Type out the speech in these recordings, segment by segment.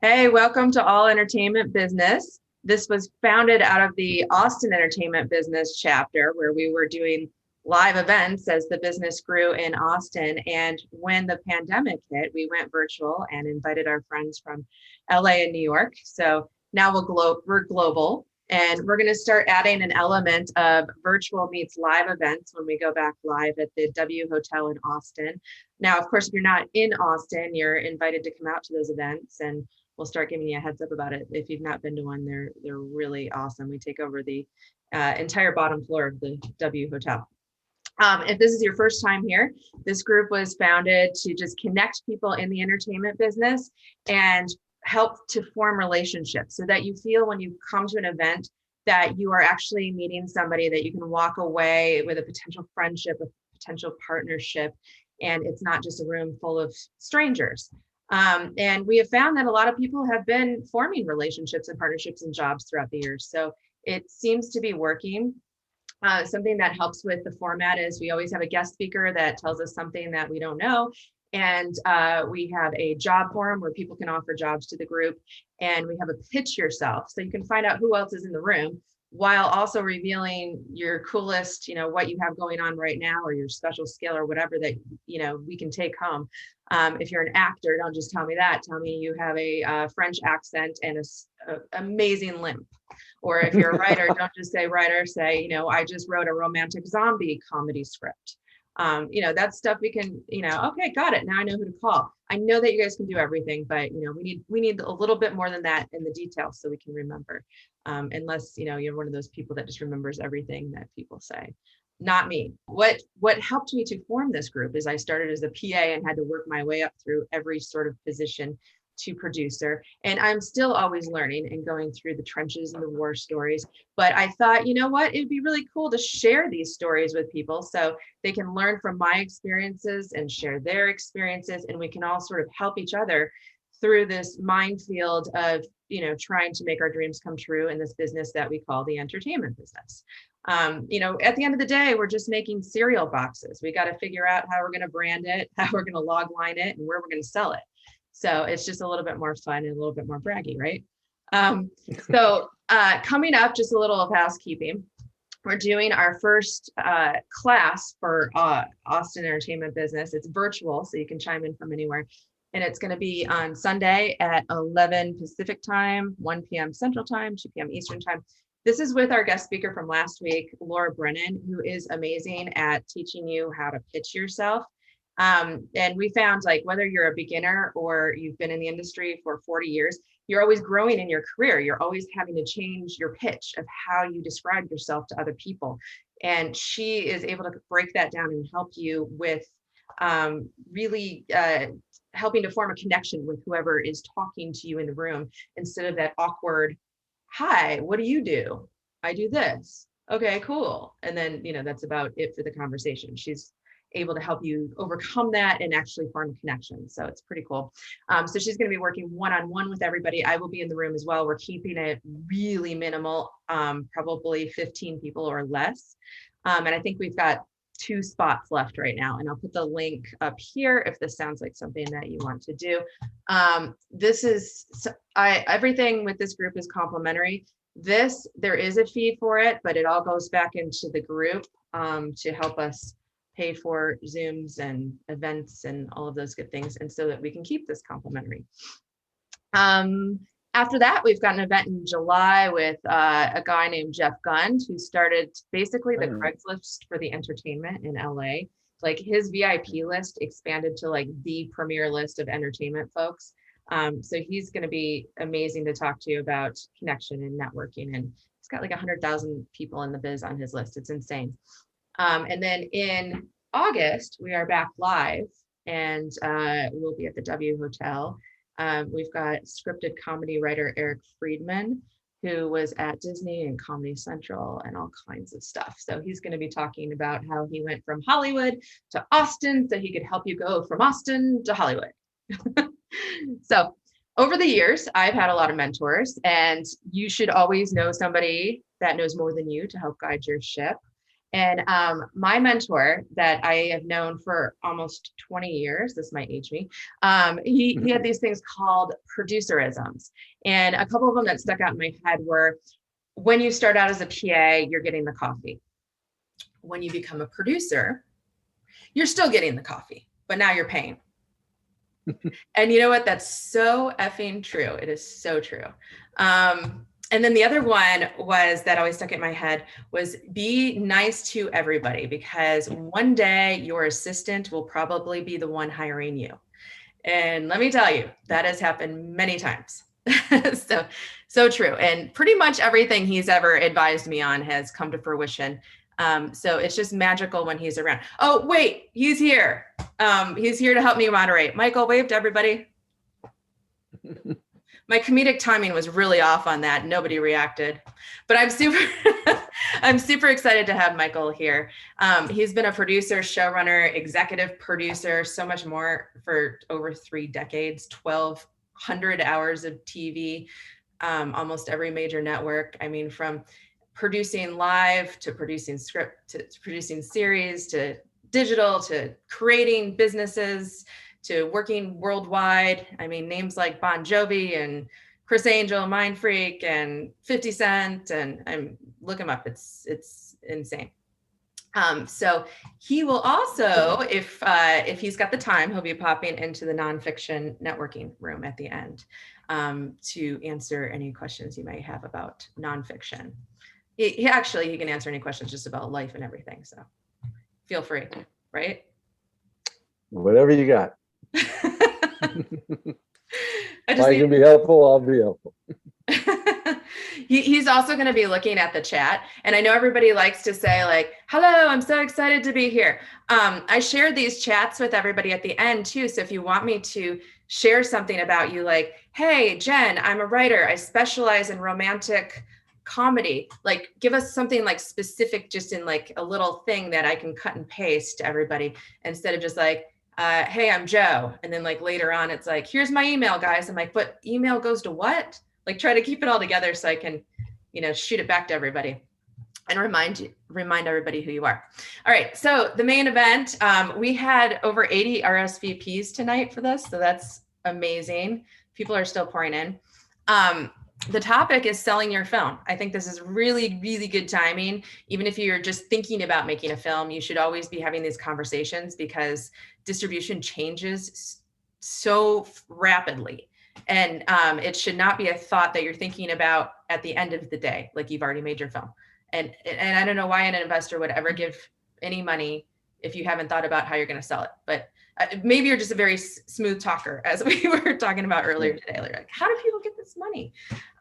Hey, welcome to All Entertainment Business. This was founded out of the Austin Entertainment Business chapter, where we were doing live events as the business grew in Austin. And when the pandemic hit, we went virtual and invited our friends from LA and New York. So now we're global, and we're going to start adding an element of virtual meets live events when we go back live at the W Hotel in Austin. Now, of course, if you're not in Austin, you're invited to come out to those events, and we'll start giving you a heads up about it. If you've not been to one, they're really awesome. We take over the entire bottom floor of the W Hotel. If this is your first time here, this group was founded to just connect people in the entertainment business and help to form relationships so that you feel when you come to an event that you are actually meeting somebody that you can walk away with a potential friendship, a potential partnership, and it's not just a room full of strangers. And we have found that a lot of people have been forming relationships and partnerships and jobs throughout the years. So it seems to be working. Something that helps with the format is we always have a guest speaker that tells us something that we don't know. And we have a job forum where people can offer jobs to the group. And we have a pitch yourself. So you can find out who else is in the room while also revealing your coolest, what you have going on right now or your special skill or whatever that, we can take home. If you're an actor, don't just tell me that. Tell me you have a French accent and a amazing limp. Or if you're a writer, don't just say writer, say, I just wrote a romantic zombie comedy script. That stuff we can, okay, got it. Now I know who to call. I know that you guys can do everything, but we need a little bit more than that in the details so we can remember. Unless, you're one of those people that just remembers everything that people say. Not me. What helped me to form this group is I started as a PA and had to work my way up through every sort of position to producer. And I'm still always learning and going through the trenches and the war stories. But I thought, you know what, it'd be really cool to share these stories with people so they can learn from my experiences and share their experiences. And we can all sort of help each other through this minefield of, trying to make our dreams come true in this business that we call the entertainment business. At the end of the day, we're just making cereal boxes. We got to figure out how we're going to brand it, how we're going to log line it, and where we're going to sell it. So it's just a little bit more fun and a little bit more braggy, right? Coming up, just a little of housekeeping. We're doing our first class for Austin Entertainment Business. It's virtual, so you can chime in from anywhere. And it's going to be on Sunday at 11 Pacific time, 1 p.m. Central time, 2 p.m. Eastern time. This is with our guest speaker from last week, Laura Brennan, who is amazing at teaching you how to pitch yourself. And we found, like, whether you're a beginner or you've been in the industry for 40 years, you're always growing in your career. You're always having to change your pitch of how you describe yourself to other people. And she is able to break that down and help you with really helping to form a connection with whoever is talking to you in the room instead of that awkward, hi, what do you do? I do this. Okay, cool. And then, that's about it for the conversation. She's able to help you overcome that and actually form a connection. So it's pretty cool. So she's going to be working one-on-one with everybody. I will be in the room as well. We're keeping it really minimal, probably 15 people or less. And I think we've got 2 spots left right now. And I'll put the link up here if this sounds like something that you want to do. Everything with this group is complimentary. There is a fee for it, but it all goes back into the group to help us pay for Zooms and events and all of those good things, and so that we can keep this complimentary. After that, we've got an event in July with a guy named Jeff Gund, who started basically the Craigslist for the entertainment in LA. Like, his VIP list expanded to like the premier list of entertainment folks. So he's going to be amazing to talk to you about connection and networking. And he's got like 100,000 people in the biz on his list. It's insane. And then in August, we are back live, and we'll be at the W Hotel. We've got scripted comedy writer Eric Friedman, who was at Disney and Comedy Central and all kinds of stuff. So he's going to be talking about how he went from Hollywood to Austin so he could help you go from Austin to Hollywood. So over the years, I've had a lot of mentors, and you should always know somebody that knows more than you to help guide your ship. And my mentor that I have known for almost 20 years, this might age me, he had these things called producerisms. And a couple of them that stuck out in my head were, when you start out as a PA, you're getting the coffee. When you become a producer, you're still getting the coffee, but now you're paying. And you know what? That's so effing true. It is so true. And then the other one was that always stuck in my head was be nice to everybody, because one day your assistant will probably be the one hiring you. And let me tell you, that has happened many times. So true. And pretty much everything he's ever advised me on has come to fruition. So it's just magical when he's around. Oh, wait, he's here. He's here to help me moderate. Michael, wave to everybody. My comedic timing was really off on that. Nobody reacted, but I'm super excited to have Michael here. He's been a producer, showrunner, executive producer, so much more for over 3 decades, 1,200 hours of TV, almost every major network. I mean, from producing live to producing script to producing series to digital to creating businesses to working worldwide. I mean, names like Bon Jovi and Chris Angel, Mind Freak, and 50 Cent, and I'm look him up. It's insane. So he will also, if he's got the time, he'll be popping into the nonfiction networking room at the end to answer any questions you might have about nonfiction. He can answer any questions just about life and everything. So feel free, right? Whatever you got. If I can be helpful, I'll be helpful. He's also going to be looking at the chat. And I know everybody likes to say like, hello, I'm so excited to be here. I shared these chats with everybody at the end too. So if you want me to share something about you, like, hey, Jen, I'm a writer. I specialize in romantic comedy. Like, give us something like specific, just in like a little thing that I can cut and paste to everybody, instead of just like, hey, I'm Joe. And then like later on, it's like, here's my email, guys. I'm like, but email goes to what? Like, try to keep it all together so I can, shoot it back to everybody and remind everybody who you are. All right. So the main event, we had over 80 RSVPs tonight for this. So that's amazing. People are still pouring in. The topic is selling your film. I think this is really, really good timing. Even if you're just thinking about making a film, you should always be having these conversations, because distribution changes so rapidly. And it should not be a thought that you're thinking about at the end of the day, like you've already made your film. And I don't know why an investor would ever give any money if you haven't thought about how you're going to sell it. But maybe you're just a very smooth talker, as we were talking about earlier today. Like, how do people get this money?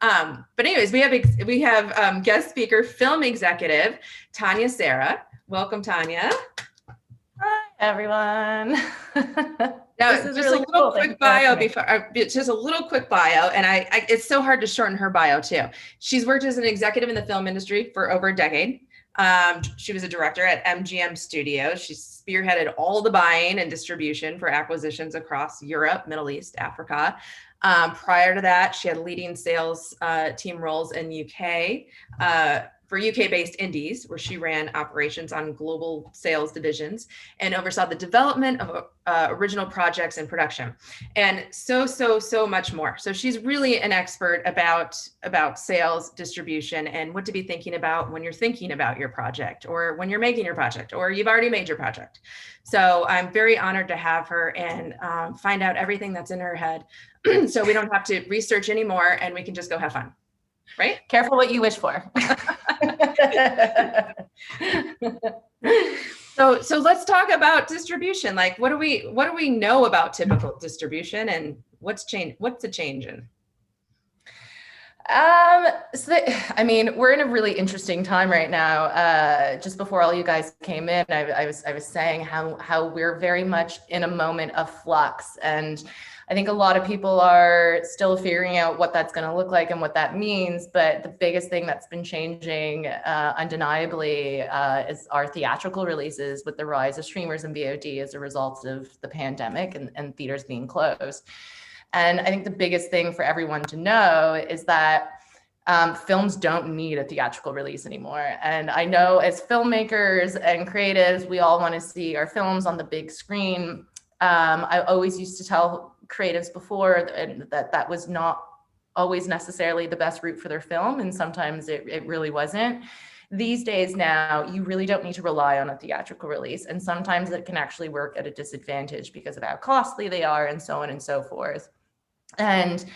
But anyways, we have guest speaker, film executive, Tania Sarra. Welcome, Tania. Hi, everyone. Now, just really a little quick bio just a little quick bio. And it's so hard to shorten her bio too. She's worked as an executive in the film industry for over a decade. She was a director at MGM Studios. She spearheaded all the buying and distribution for acquisitions across Europe, Middle East, Africa. Prior to that, she had leading sales team roles in UK for UK-based indies, where she ran operations on global sales divisions and oversaw the development of original projects and production, and so much more. So she's really an expert about sales, distribution, and what to be thinking about when you're thinking about your project, or when you're making your project, or you've already made your project. So I'm very honored to have her and find out everything that's in her head, so we don't have to research anymore and we can just go have fun. Right? Careful what you wish for. So let's talk about distribution. Like, what do we know about typical distribution, and what's the change in? We're in a really interesting time right now. Just before all you guys came in, I was saying how we're very much in a moment of flux, and I think a lot of people are still figuring out what that's going to look like and what that means. But the biggest thing that's been changing undeniably is our theatrical releases, with the rise of streamers and VOD as a result of the pandemic and theaters being closed. And I think the biggest thing for everyone to know is that films don't need a theatrical release anymore. And I know as filmmakers and creatives, we all want to see our films on the big screen. I always used to tell creatives before that was not always necessarily the best route for their film, and sometimes it really wasn't. These days now, you really don't need to rely on a theatrical release, and sometimes it can actually work at a disadvantage because of how costly they are and so on and so forth. And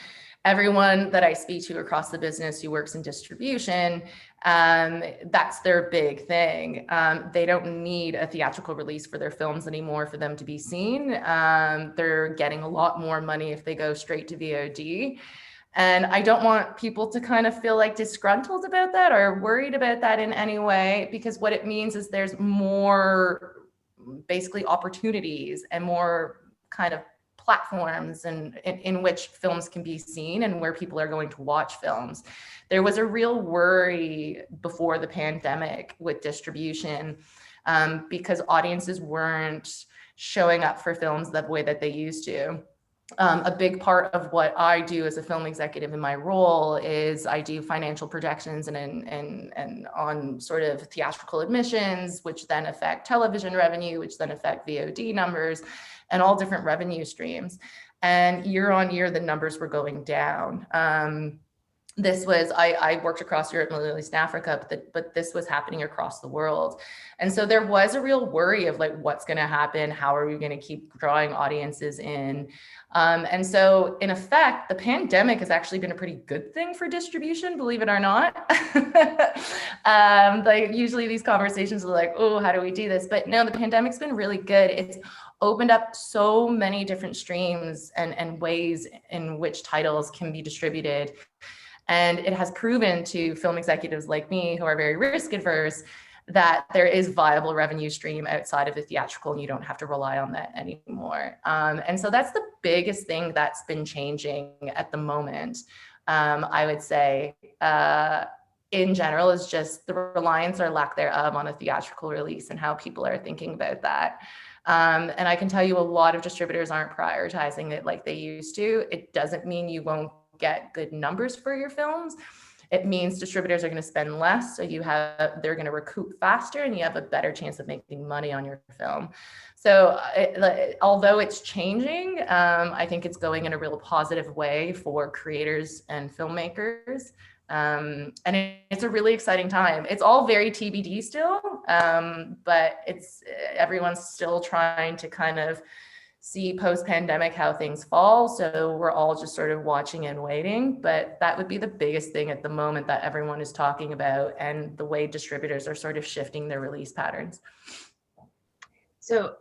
everyone that I speak to across the business who works in distribution, that's their big thing. They don't need a theatrical release for their films anymore for them to be seen. They're getting a lot more money if they go straight to VOD. And I don't want people to kind of feel like disgruntled about that or worried about that in any way, because what it means is there's more basically opportunities and more kind of platforms and in which films can be seen and where people are going to watch films. There was a real worry before the pandemic with distribution because audiences weren't showing up for films the way that they used to. A big part of what I do as a film executive in my role is I do financial projections and on sort of theatrical admissions, which then affect television revenue, which then affect VOD numbers and all different revenue streams. And year on year, the numbers were going down. I worked across Europe, Middle East, and Africa, but this was happening across the world. And so there was a real worry of like, what's going to happen? How are we going to keep drawing audiences in? And so in effect, the pandemic has actually been a pretty good thing for distribution, believe it or not. Like usually these conversations are like, oh, how do we do this? But no, the pandemic's been really good. It's opened up so many different streams and ways in which titles can be distributed. And it has proven to film executives like me who are very risk adverse that there is viable revenue stream outside of the theatrical and you don't have to rely on that anymore. And so that's the biggest thing that's been changing at the moment. I would say in general is just the reliance or lack thereof on a theatrical release and how people are thinking about that. And I can tell you a lot of distributors aren't prioritizing it like they used to. It doesn't mean you won't get good numbers for your films. It means distributors are going to spend less, so they're going to recoup faster, and you have a better chance of making money on your film. So, although it's changing, I think it's going in a real positive way for creators and filmmakers, and it's a really exciting time. It's all very TBD still, but everyone's still trying to kind of see post-pandemic how things fall. So we're all just sort of watching and waiting, but that would be the biggest thing at the moment that everyone is talking about, and the way distributors are sort of shifting their release patterns. So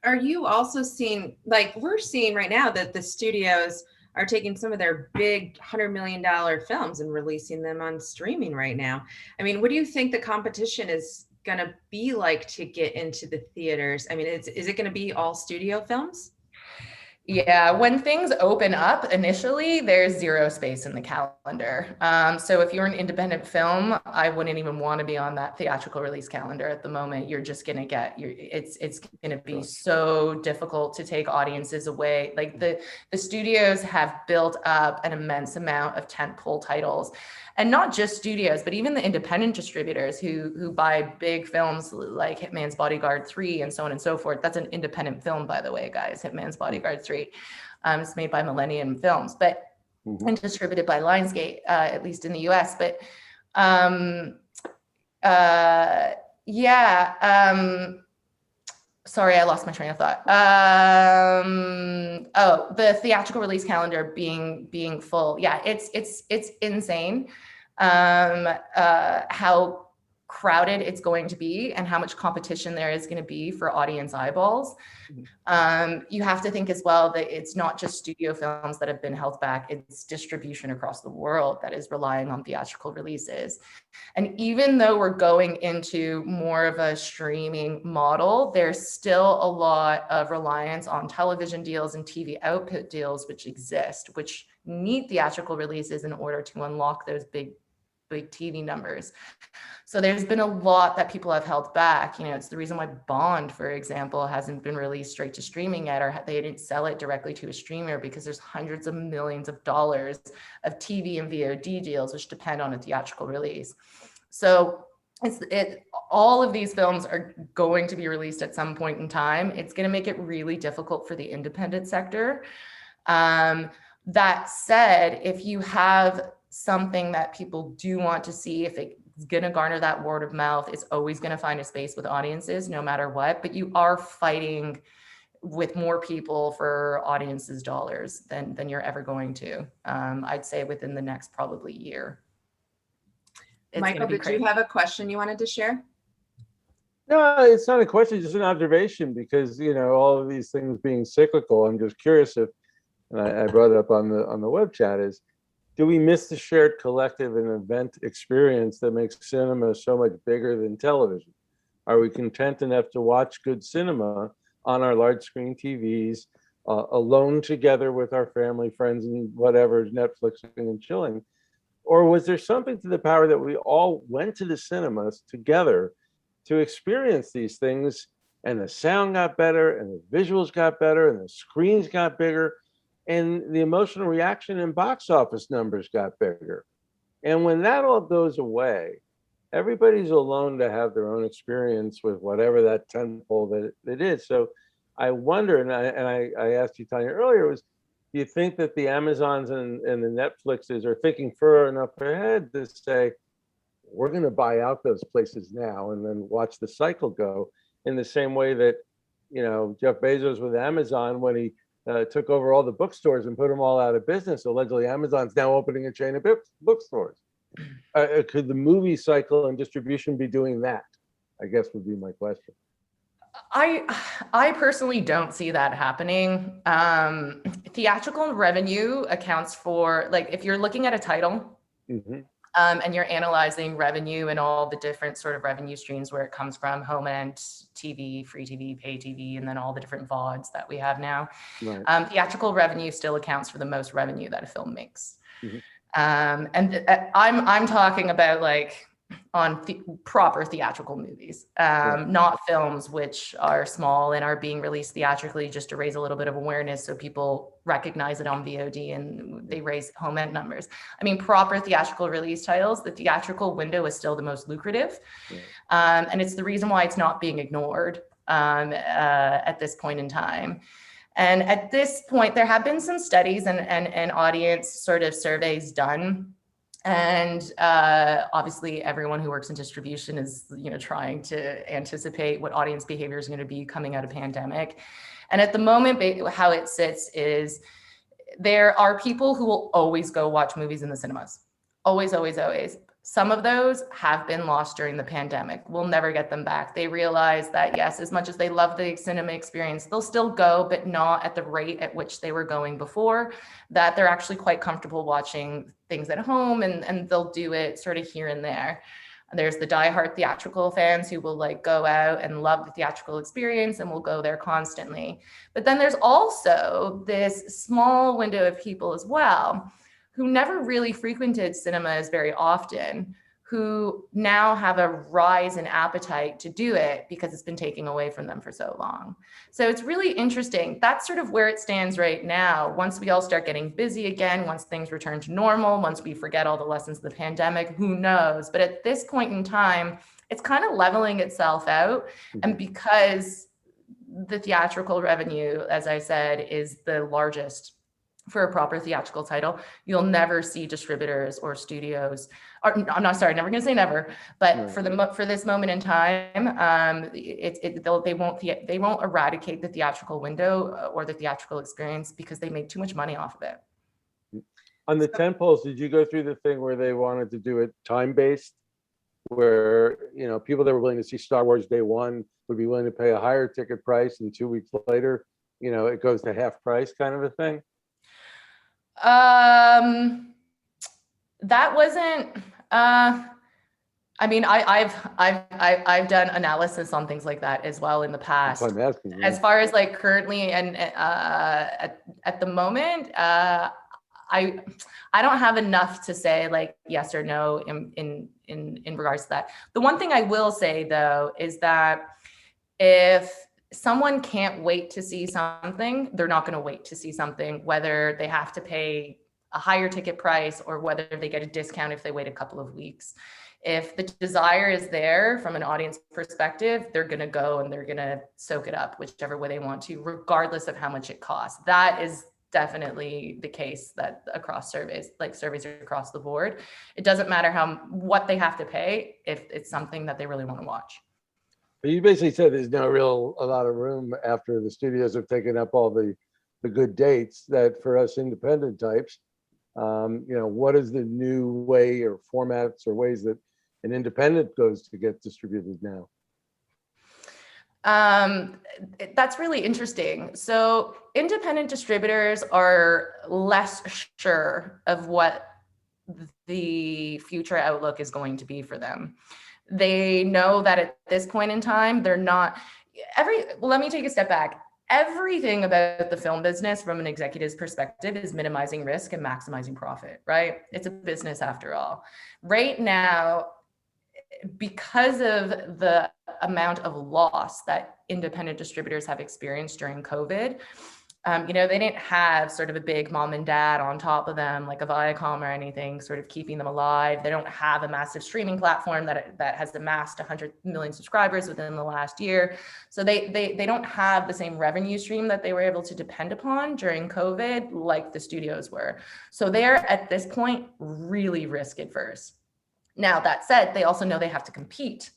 are you also seeing, like we're seeing right now that the studios are taking some of their big $100 million films and releasing them on streaming right now? I mean, what do you think the competition is going to be like to get into the theaters? I mean, is it going to be all studio films? Yeah, when things open up initially, there's zero space in the calendar. So if you're an independent film, I wouldn't even want to be on that theatrical release calendar at the moment. You're just going to it's going to be so difficult to take audiences away. Like the studios have built up an immense amount of tentpole titles. And not just studios, but even the independent distributors who buy big films like Hitman's Bodyguard 3 and so on and so forth. That's an independent film, by the way, guys, Hitman's Bodyguard 3. It's made by Millennium Films, but and distributed by Lionsgate, at least in the US. But sorry, I lost my train of thought. The theatrical release calendar being full. Yeah, it's insane how crowded it's going to be and how much competition there is going to be for audience eyeballs. You have to think as well that it's not just studio films that have been held back, it's distribution across the world that is relying on theatrical releases. And even though we're going into more of a streaming model, there's still a lot of reliance on television deals and TV output deals which exist, which need theatrical releases in order to unlock those big big TV numbers. So there's been a lot that people have held back. You know, it's the reason why Bond, for example, hasn't been released straight to streaming yet, or they didn't sell it directly to a streamer, because there's hundreds of millions of dollars of TV and VOD deals, which depend on a theatrical release. So all of these films are going to be released at some point in time. It's going to make it really difficult for the independent sector. That said, if you have something that people do want to see, if it's going to garner that word of mouth, it's always going to find a space with audiences no matter what. But you are fighting with more people for audiences' dollars than you're ever going to. I'd say within the next probably year. Michael, did you have a question you wanted to share? No, it's not a question, just an observation, because, you know, all of these things being cyclical, I'm just curious if, and I brought it up on the web chat, is, do we miss the shared collective and event experience that makes cinema so much bigger than television? Are we content enough to watch good cinema on our large screen TVs, alone together with our family, friends, and whatever, Netflixing and chilling? Or was there something to the power that we all went to the cinemas together to experience these things, and the sound got better, and the visuals got better, and the screens got bigger, and the emotional reaction and box office numbers got bigger? And when that all goes away, everybody's alone to have their own experience with whatever that tentpole that it is. So I wonder, and I asked you, Tania, earlier, was, do you think that the Amazons and the Netflixes are thinking further enough ahead to say, we're going to buy out those places now and then watch the cycle go, in the same way that, you know, Jeff Bezos with Amazon, when he took over all the bookstores and put them all out of business, allegedly Amazon's now opening a chain of bookstores. Could the movie cycle and distribution be doing that? I guess would be my question. I personally don't see that happening. Theatrical revenue accounts for, like, if you're looking at a title, and you're analyzing revenue and all the different sort of revenue streams, where it comes from, home end TV, free TV, pay TV, and then all the different VODs that we have now. Right. Theatrical revenue still accounts for the most revenue that a film makes. And I'm talking about, like, on proper theatrical movies, not films which are small and are being released theatrically just to raise a little bit of awareness so people recognize it on VOD and they raise home end numbers. I mean, proper theatrical release titles, the theatrical window is still the most lucrative. And it's the reason why it's not being ignored at this point in time. And at this point, there have been some studies and audience sort of surveys done. And obviously, everyone who works in distribution is, you know, trying to anticipate what audience behavior is going to be coming out of pandemic. And at the moment, how it sits is, there are people who will always go watch movies in the cinemas. Always, always, always. Some of those have been lost during the pandemic. We'll never get them back. They realize that, yes, as much as they love the cinema experience, they'll still go, but not at the rate at which they were going before, that they're actually quite comfortable watching things at home, and they'll do it sort of here and there. There's the diehard theatrical fans who will, like, go out and love the theatrical experience and will go there constantly. But then there's also this small window of people as well who never really frequented cinemas very often, who now have a rise in appetite to do it because it's been taken away from them for so long. So it's really interesting. That's sort of where it stands right now. Once we all start getting busy again, once things return to normal, once we forget all the lessons of the pandemic, who knows? But at this point in time, it's kind of leveling itself out. And because the theatrical revenue, as I said, is the largest for a proper theatrical title, you'll never see distributors or studios, or I'm not sorry, never gonna say never, but for this moment in time, they won't eradicate the theatrical window or the theatrical experience because they make too much money off of it. On the tentpoles, did you go through the thing where they wanted to do it time-based, where, you know, people that were willing to see Star Wars day one would be willing to pay a higher ticket price, and 2 weeks later, you know, it goes to half price, kind of a thing? That wasn't, I mean, I've done analysis on things like that as well in the past. I'm asking, as far as, like, currently and at the moment, I I don't have enough to say like yes or no in regards to that. The one thing I will say though is that if someone can't wait to see something, they're not going to wait to see something, whether they have to pay a higher ticket price or whether they get a discount if they wait a couple of weeks. If the desire is there from an audience perspective, they're going to go and they're going to soak it up whichever way they want to, regardless of how much it costs. That is definitely the case that across surveys, like surveys across the board, it doesn't matter what they have to pay if it's something that they really want to watch. But you basically said there's a lot of room after the studios have taken up all the good dates, that for us independent types, what is the new way or formats or ways that an independent goes to get distributed now? That's really interesting. So independent distributors are less sure of what the future outlook is going to be for them. They know that at this point in time, they're not let me take a step back. Everything about the film business from an executive's perspective is minimizing risk and maximizing profit, right? It's a business after all. Right now, because of the amount of loss that independent distributors have experienced during COVID, they didn't have sort of a big mom and dad on top of them, like a Viacom or anything, sort of keeping them alive. They don't have a massive streaming platform that has amassed 100 million subscribers within the last year. So they don't have the same revenue stream that they were able to depend upon during COVID, like the studios were. So they're at this point really risk adverse. Now, that said, they also know they have to compete.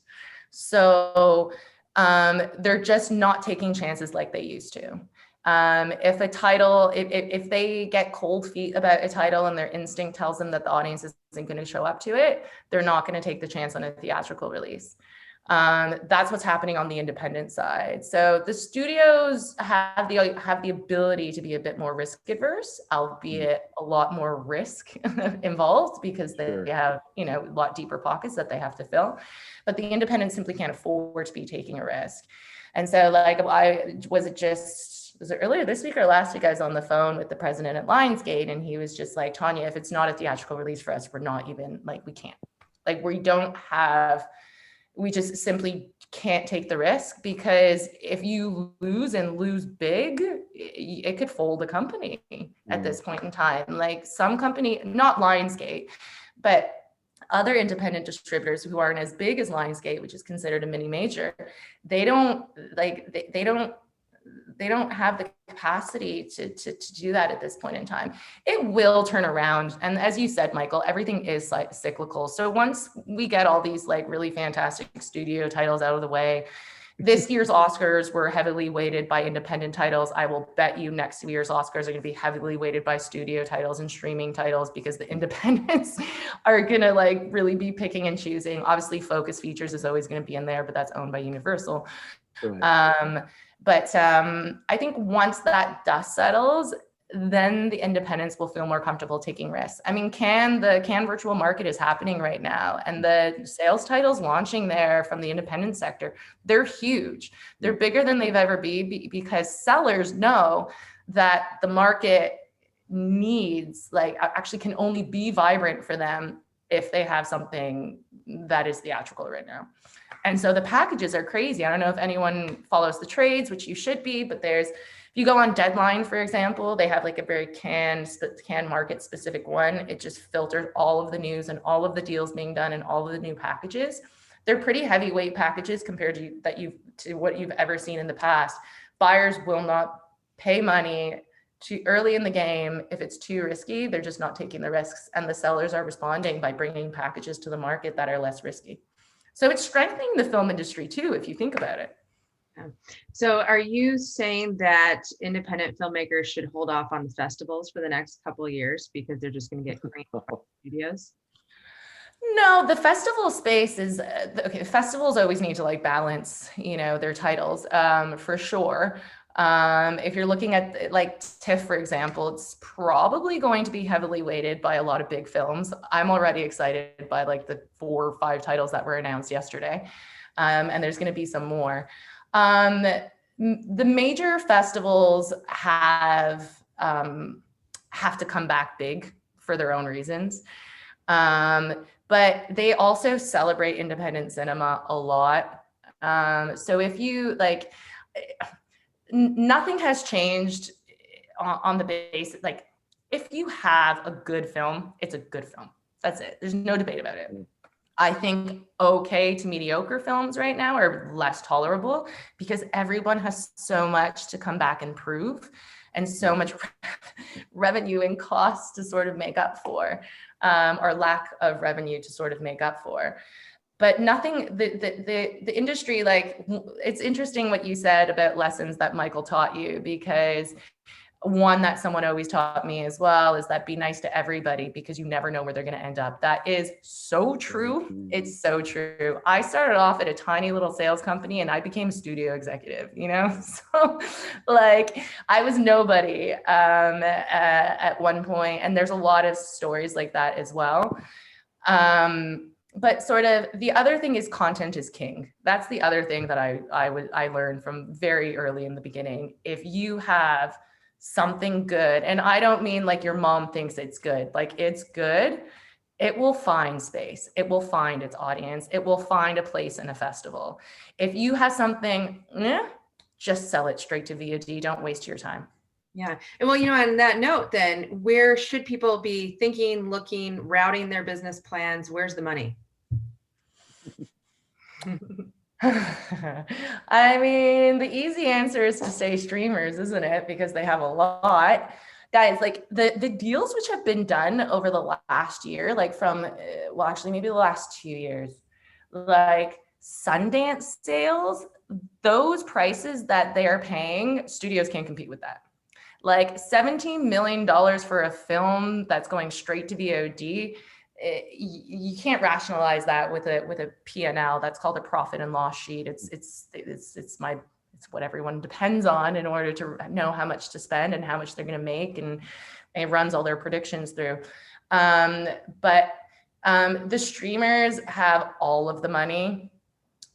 So they're just not taking chances like they used to. If a title, if they get cold feet about a title and their instinct tells them that the audience isn't going to show up to it, they're not going to take the chance on a theatrical release. That's what's happening on the independent side. So the studios have the ability to be a bit more risk adverse, albeit a lot more risk involved because they have, a lot deeper pockets that they have to fill. But the independents simply can't afford to be taking a risk. And so was it earlier this week or last week, I was on the phone with the president at Lionsgate, and he was just like, Tania, if it's not a theatrical release for us, we're not even, we can't. We just simply can't take the risk, because if you lose big, it could fold a company at this point in time. Like some company, not Lionsgate, but other independent distributors who aren't as big as Lionsgate, which is considered a mini major, they don't have the capacity to do that at this point in time. It will turn around. And as you said, Michael, everything is cyclical. So once we get all these really fantastic studio titles out of the way, this year's Oscars were heavily weighted by independent titles. I will bet you next year's Oscars are going to be heavily weighted by studio titles and streaming titles, because the independents are going to really be picking and choosing. Obviously, Focus Features is always going to be in there, but that's owned by Universal. Right. But I think once that dust settles, then the independents will feel more comfortable taking risks. I mean, the Cannes virtual market is happening right now, and the sales titles launching there from the independent sector, they're huge. They're bigger than they've ever been, because sellers know that the market needs, actually can only be vibrant for them if they have something that is theatrical right now. And so the packages are crazy. I don't know if anyone follows the trades, which you should be, but if you go on Deadline, for example, they have a very Cannes market specific one. It just filters all of the news and all of the deals being done and all of the new packages. They're pretty heavyweight packages compared to what you've ever seen in the past. Buyers will not pay money too early in the game if it's too risky. They're just not taking the risks, and the sellers are responding by bringing packages to the market that are less risky. So it's strengthening the film industry too, if you think about it. Yeah. So are you saying that independent filmmakers should hold off on the festivals for the next couple of years because they're just going to get creamed by studios? No, the festival space is okay. Festivals always need to balance, their titles, for sure. If you're looking at TIFF, for example, it's probably going to be heavily weighted by a lot of big films. I'm already excited by the 4 or 5 titles that were announced yesterday. And there's going to be some more. The major festivals have have to come back big for their own reasons. But they also celebrate independent cinema a lot. So if you like, nothing has changed on the basis, like if you have a good film, it's a good film. That's it. There's no debate about it. I think okay to mediocre films right now are less tolerable because everyone has so much to come back and prove and so much revenue and costs to sort of make up for, or lack of revenue to sort of make up for. But nothing, the industry, like, it's interesting what you said about lessons that Michael taught you, because one that someone always taught me as well is that be nice to everybody because you never know where they're going to end up. That is so true. It's so true. I started off at a tiny little sales company and I became a studio executive, you know? So like I was nobody at one point, and there's a lot of stories like that as well. But sort of the other thing is content is king. That's the other thing that I learned from very early in the beginning. If you have something good, and I don't mean like your mom thinks it's good, like it's good, it will find space, it will find its audience, it will find a place in a festival. If you have something, just sell it straight to VOD. Don't waste your time. Yeah. And well, you know, on that note, then where should people be thinking, looking, routing their business plans? Where's the money? I mean, the easy answer is to say streamers, isn't it? Because they have a lot. Guys, like the deals which have been done over the last year, like from, well, actually maybe the last 2 years, like Sundance sales, those prices that they are paying, studios can't compete with that. Like $17 million for a film that's going straight to VOD, you can't rationalize that with a P&L. That's called a profit and loss sheet. It's what everyone depends on in order to know how much to spend and how much they're going to make, and it runs all their predictions through. But the streamers have all of the money,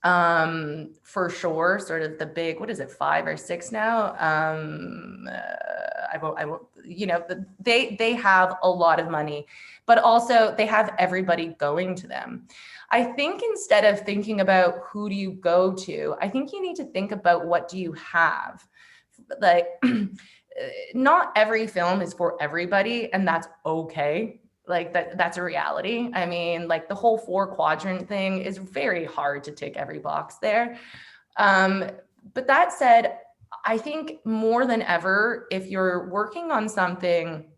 for sure. Sort of the big, what is it, 5 or 6 now? I won't, you know, they have a lot of money, but also they have everybody going to them. I think instead of thinking about who do you go to, I think you need to think about what do you have. Like, not every film is for everybody, and that's okay. Like that's a reality. I mean, like the whole 4-quadrant thing is very hard to tick every box there. But that said, I think more than ever, if you're working on something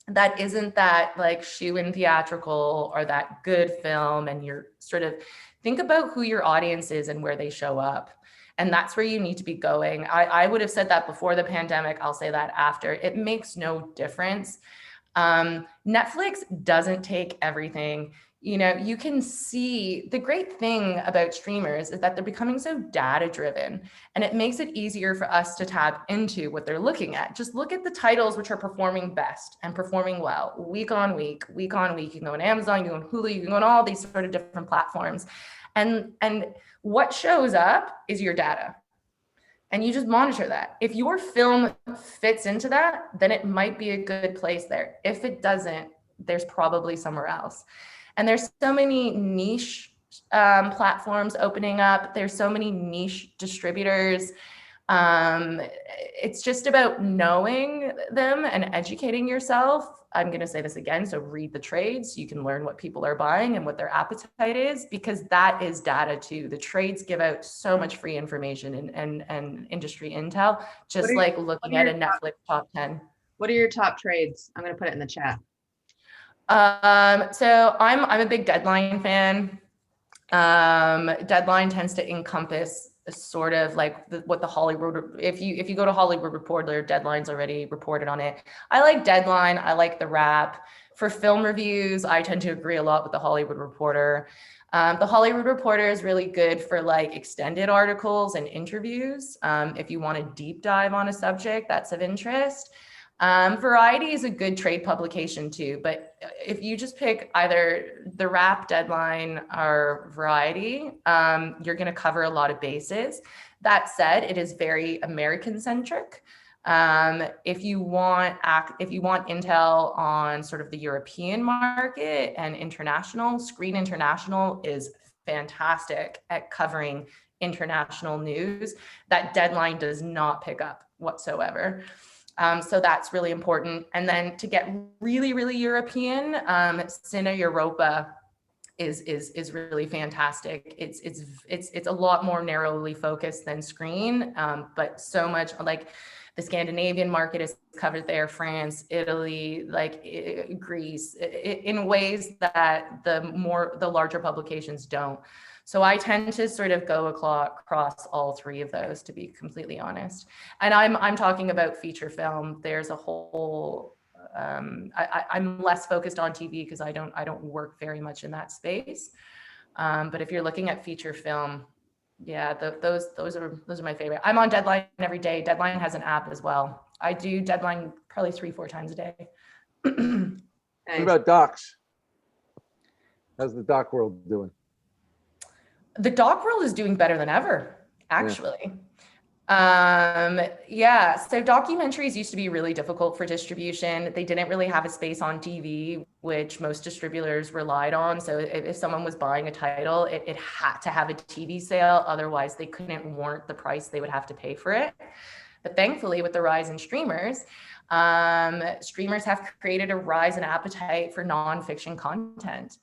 that isn't that like shoe-in theatrical or that good film, and you're sort of think about who your audience is and where they show up. And that's where you need to be going. I would have said that before the pandemic. I'll say that after. It makes no difference. Netflix doesn't take everything. You know, you can see the great thing about streamers is that they're becoming so data driven, and it makes it easier for us to tap into what they're looking at. Just look at the titles which are performing best and performing well week on week, week on week. You can go on Amazon, you can go on Hulu, you can go on all these sort of different platforms. And what shows up is your data. And you just monitor that. If your film fits into that, then it might be a good place there. If it doesn't, there's probably somewhere else. And there's so many niche platforms opening up. There's so many niche distributors. It's just about knowing them and educating yourself. I'm going to say this again. So read the trades. You can learn what people are buying and what their appetite is, because that is data too. The trades give out so much free information and industry intel, just like looking at a Netflix top 10. What are your top trades? I'm going to put it in the chat. So I'm a big Deadline fan. Deadline tends to encompass sort of like what the Hollywood, if you go to Hollywood Reporter, Deadline's already reported on it. I like Deadline. I like The Wrap. For film reviews, I tend to agree a lot with the Hollywood Reporter. The Hollywood Reporter is really good for like extended articles and interviews. If you want to deep dive on a subject that's of interest. Variety is a good trade publication too, but if you just pick either The Wrap, Deadline, or Variety, you're going to cover a lot of bases. That said, it is very American centric. If you want intel on sort of the European market and international, Screen International is fantastic at covering international news that Deadline does not pick up whatsoever. So that's really important. And then to get really, really European, Cine Europa is really fantastic. It's a lot more narrowly focused than Screen, but so much like the Scandinavian market is covered there, France, Italy, like Greece, in ways that the larger publications don't. So I tend to sort of go across all three of those, to be completely honest. And I'm talking about feature film. There's a whole I'm less focused on TV because I don't work very much in that space. But if you're looking at feature film, yeah, those are my favorite. I'm on Deadline every day. Deadline has an app as well. I do Deadline probably 3-4 times a day. What about docs? How's the doc world doing? The doc world is doing better than ever, actually. Yeah, so documentaries used to be really difficult for distribution. They didn't really have a space on TV, which most distributors relied on. So if someone was buying a title, it had to have a TV sale. Otherwise, they couldn't warrant the price they would have to pay for it. But thankfully, with the rise in streamers, streamers have created a rise in appetite for nonfiction content.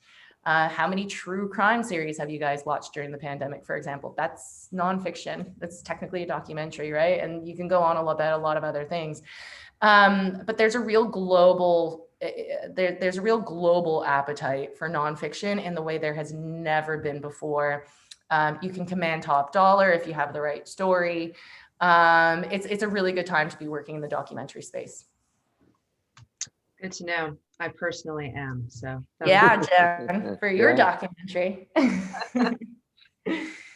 How many true crime series have you guys watched during the pandemic, for example? That's nonfiction. That's technically a documentary, right? And you can go on about a lot of other things. But there's a real global appetite for nonfiction in the way there has never been before. You can command top dollar if you have the right story. It's a really good time to be working in the documentary space. Good to know. I personally am. So yeah, Jen, for your documentary.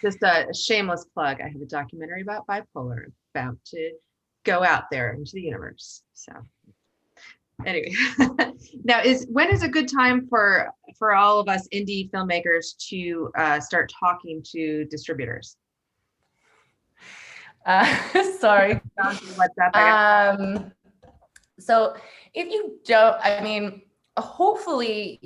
Just a shameless plug. I have a documentary about bipolar about to go out there into the universe. So anyway, now when is a good time for all of us indie filmmakers to start talking to distributors? Sorry. What's up? So if you don't, I mean, hopefully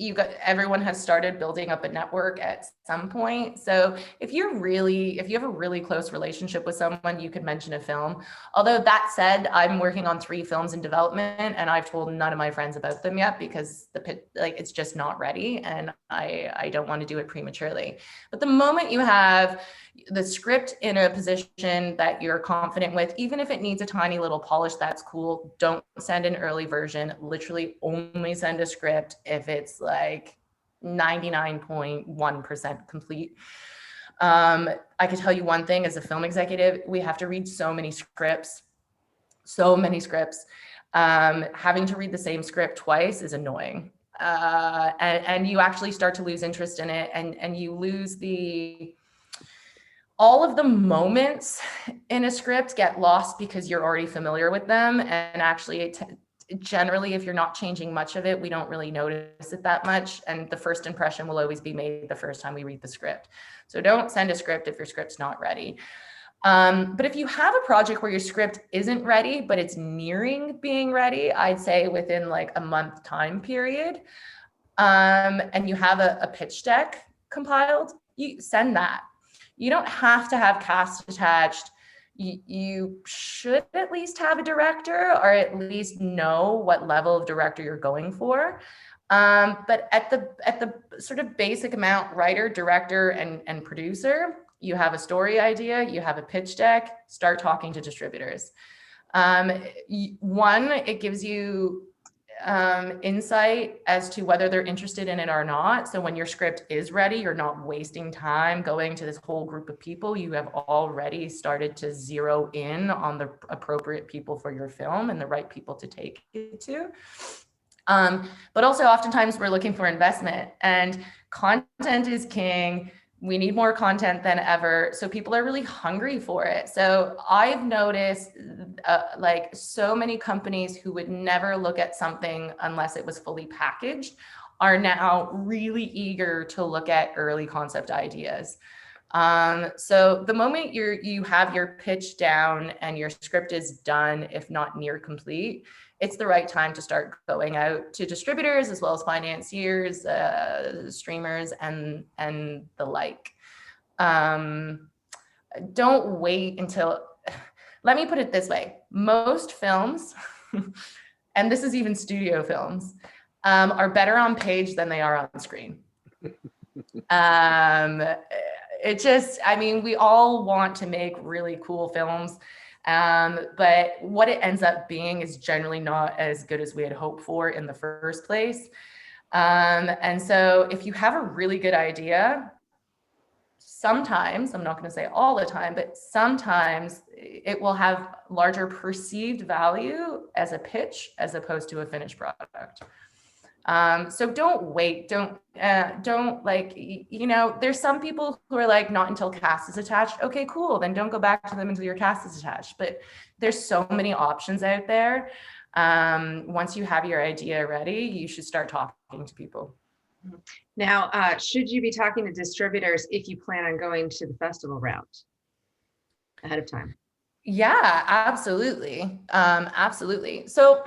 everyone has started building up a network at some point. So if you have a really close relationship with someone, you could mention a film. Although that said, I'm working on 3 films in development and I've told none of my friends about them yet because it's just not ready and I don't want to do it prematurely. But the moment you have the script in a position that you're confident with, even if it needs a tiny little polish, that's cool. Don't send an early version. Literally only send a script if it's like 99.1% complete. I can tell you one thing as a film executive, we have to read so many scripts. Having to read the same script twice is annoying. And you actually start to lose interest in it and you lose all of the moments in a script get lost because you're already familiar with them. And actually, generally, if you're not changing much of it, we don't really notice it that much. And the first impression will always be made the first time we read the script. So don't send a script if your script's not ready. But if you have a project where your script isn't ready, but it's nearing being ready, I'd say within like a month time period, and you have a pitch deck compiled, you send that. You don't have to have cast attached. You should at least have a director or at least know what level of director you're going for. But at the sort of basic amount, writer, director, and producer, you have a story idea, you have a pitch deck, start talking to distributors. One, it gives you insight as to whether they're interested in it or not. So when your script is ready, you're not wasting time going to this whole group of people. You have already started to zero in on the appropriate people for your film and the right people to take it to. But also oftentimes we're looking for investment and content is king. We need more content than ever. So people are really hungry for it. So I've noticed like so many companies who would never look at something unless it was fully packaged are now really eager to look at early concept ideas. So the moment you have your pitch down and your script is done, if not near complete, it's the right time to start going out to distributors as well as financiers, streamers, and the like. Don't wait until, let me put it this way. Most films, and this is even studio films, are better on page than they are on screen. It just, I mean, we all want to make really cool films, but what it ends up being is generally not as good as we had hoped for in the first place. And so if you have a really good idea, sometimes, I'm not going to say all the time, but sometimes it will have larger perceived value as a pitch as opposed to a finished product. So don't wait. Don't like, you know, there's some people who are like, not until cast is attached. Okay, cool. Then don't go back to them until your cast is attached. But there's so many options out there. Once you have your idea ready, you should start talking to people. Now, should you be talking to distributors if you plan on going to the festival route ahead of time? Yeah, absolutely. Absolutely. So,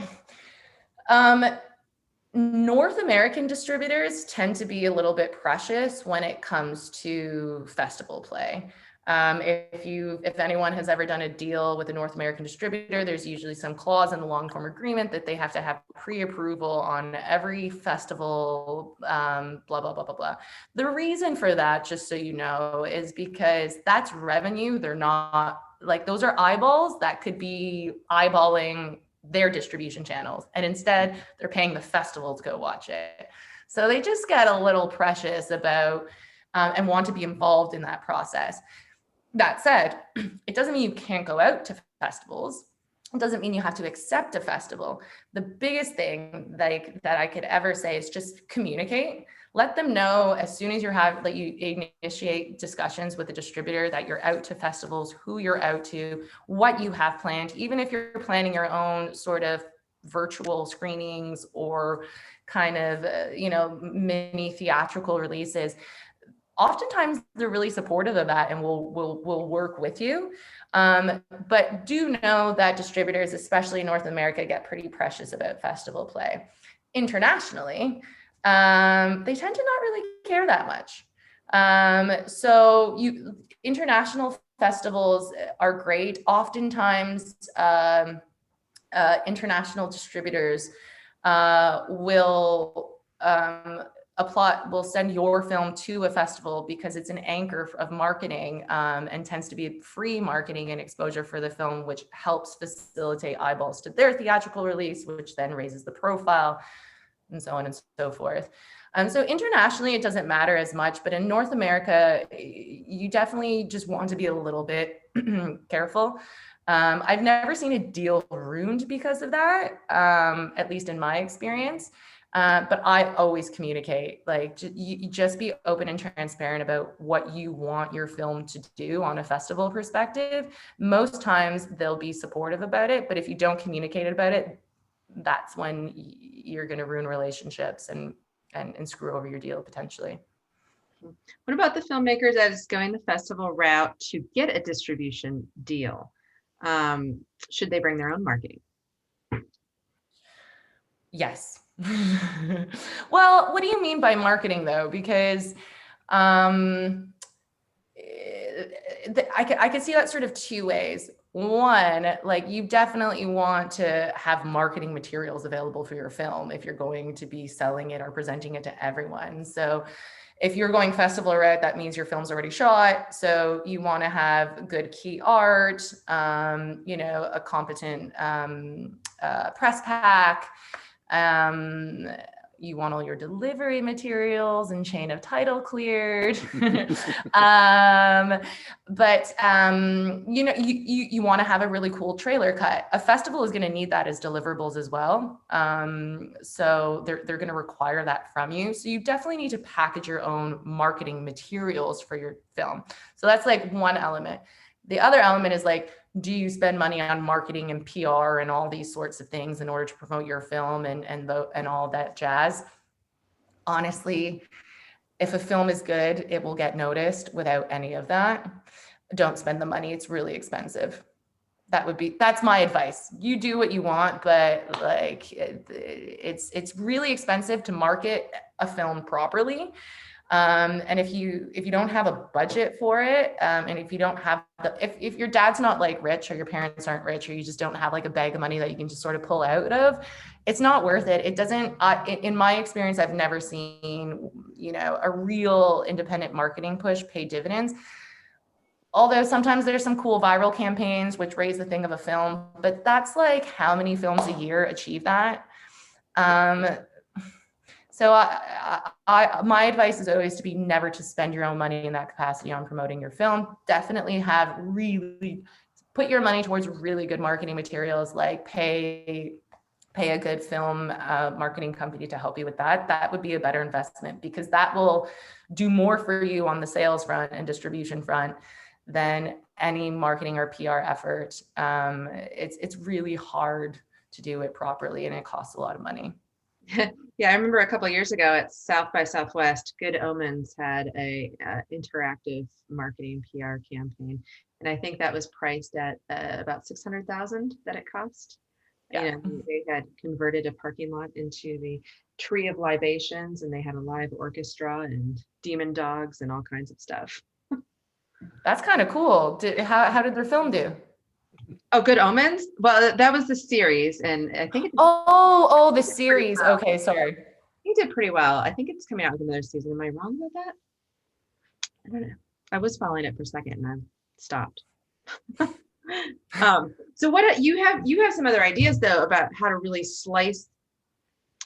North American distributors tend to be a little bit precious when it comes to festival play. If anyone has ever done a deal with a North American distributor, there's usually some clause in the long form agreement that they have to have pre-approval on every festival, blah, blah, blah, blah, blah. The reason for that, just so you know, is because that's revenue. They're not like, those are eyeballs that could be eyeballing their distribution channels. And instead they're paying the festival to go watch it. So they just get a little precious about, and want to be involved in that process. That said, it doesn't mean you can't go out to festivals. It doesn't mean you have to accept a festival. The biggest thing that I could ever say is just communicate. Let them know as soon as you initiate discussions with the distributor that you're out to festivals, who you're out to, what you have planned, even if you're planning your own sort of virtual screenings or kind of, mini theatrical releases. Oftentimes they're really supportive of that and will work with you. But do know that distributors, especially in North America, get pretty precious about festival play. Internationally, they tend to not really care that much. So international festivals are great. Oftentimes, international distributors will send your film to a festival because it's an anchor of marketing, and tends to be free marketing and exposure for the film, which helps facilitate eyeballs to their theatrical release, which then raises the profile, and so on and so forth. So internationally, it doesn't matter as much, but in North America, you definitely just want to be a little bit careful. I've never seen a deal ruined because of that, at least in my experience. But I always communicate, like, you just be open and transparent about what you want your film to do on a festival perspective. Most times they'll be supportive about it, but if you don't communicate about it, that's when you're going to ruin relationships and screw over your deal potentially. What about the filmmakers that is going the festival route to get a distribution deal? Should they bring their own marketing? Yes. Well, what do you mean by marketing though? Because I could see that sort of two ways. One, like, you definitely want to have marketing materials available for your film if you're going to be selling it or presenting it to everyone. So if you're going festival route, that means your film's already shot. So you want to have good key art, a competent press pack. You want all your delivery materials and chain of title cleared. But you want to have a really cool trailer cut. A festival is going to need that as deliverables as well. So they're going to require that from you. So you definitely need to package your own marketing materials for your film. So that's like one element. The other element is like, do you spend money on marketing and PR and all these sorts of things in order to promote your film and all that jazz? Honestly, If a film is good, it will get noticed. Without any of that, don't spend the money. It's really expensive. That's my advice. You do what you want, but like it's really expensive to market a film properly. And if you don't have a budget for it, and if you don't have if your dad's not like rich, or your parents aren't rich, or you just don't have like a bag of money that you can just sort of pull out of, it's not worth it. It doesn't, in my experience, I've never seen, a real independent marketing push pay dividends. Although sometimes there's some cool viral campaigns which raise the thing of a film, but that's like how many films a year achieve that. So my advice is always to be never to spend your own money in that capacity on promoting your film. Definitely put your money towards really good marketing materials, like pay a good film marketing company to help you with that. That would be a better investment, because that will do more for you on the sales front and distribution front than any marketing or PR effort. It's really hard to do it properly, and it costs a lot of money. Yeah, I remember a couple of years ago at South by Southwest, Good Omens had a interactive marketing PR campaign, and I think that was priced at about $600,000 that it cost. Yeah. They had converted a parking lot into the Tree of Libations, and they had a live orchestra and demon dogs and all kinds of stuff. That's kind of cool. How did their film do? Oh, Good Omens? Well, that was the series, and I think the series. Well. Okay, sorry. He did pretty well. I think it's coming out with another season. Am I wrong about that? I don't know. I was following it for a second and I stopped. So what you have some other ideas though about how to really slice.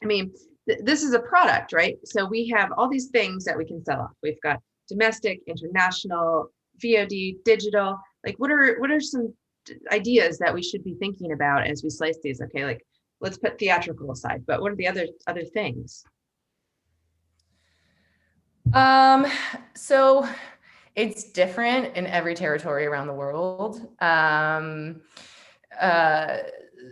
I mean, this is a product, right? So we have all these things that we can sell off. We've got domestic, international, VOD, digital. Like what are some ideas that we should be thinking about as we slice these? Okay, like let's put theatrical aside, but what are the other things? So it's different in every territory around the world.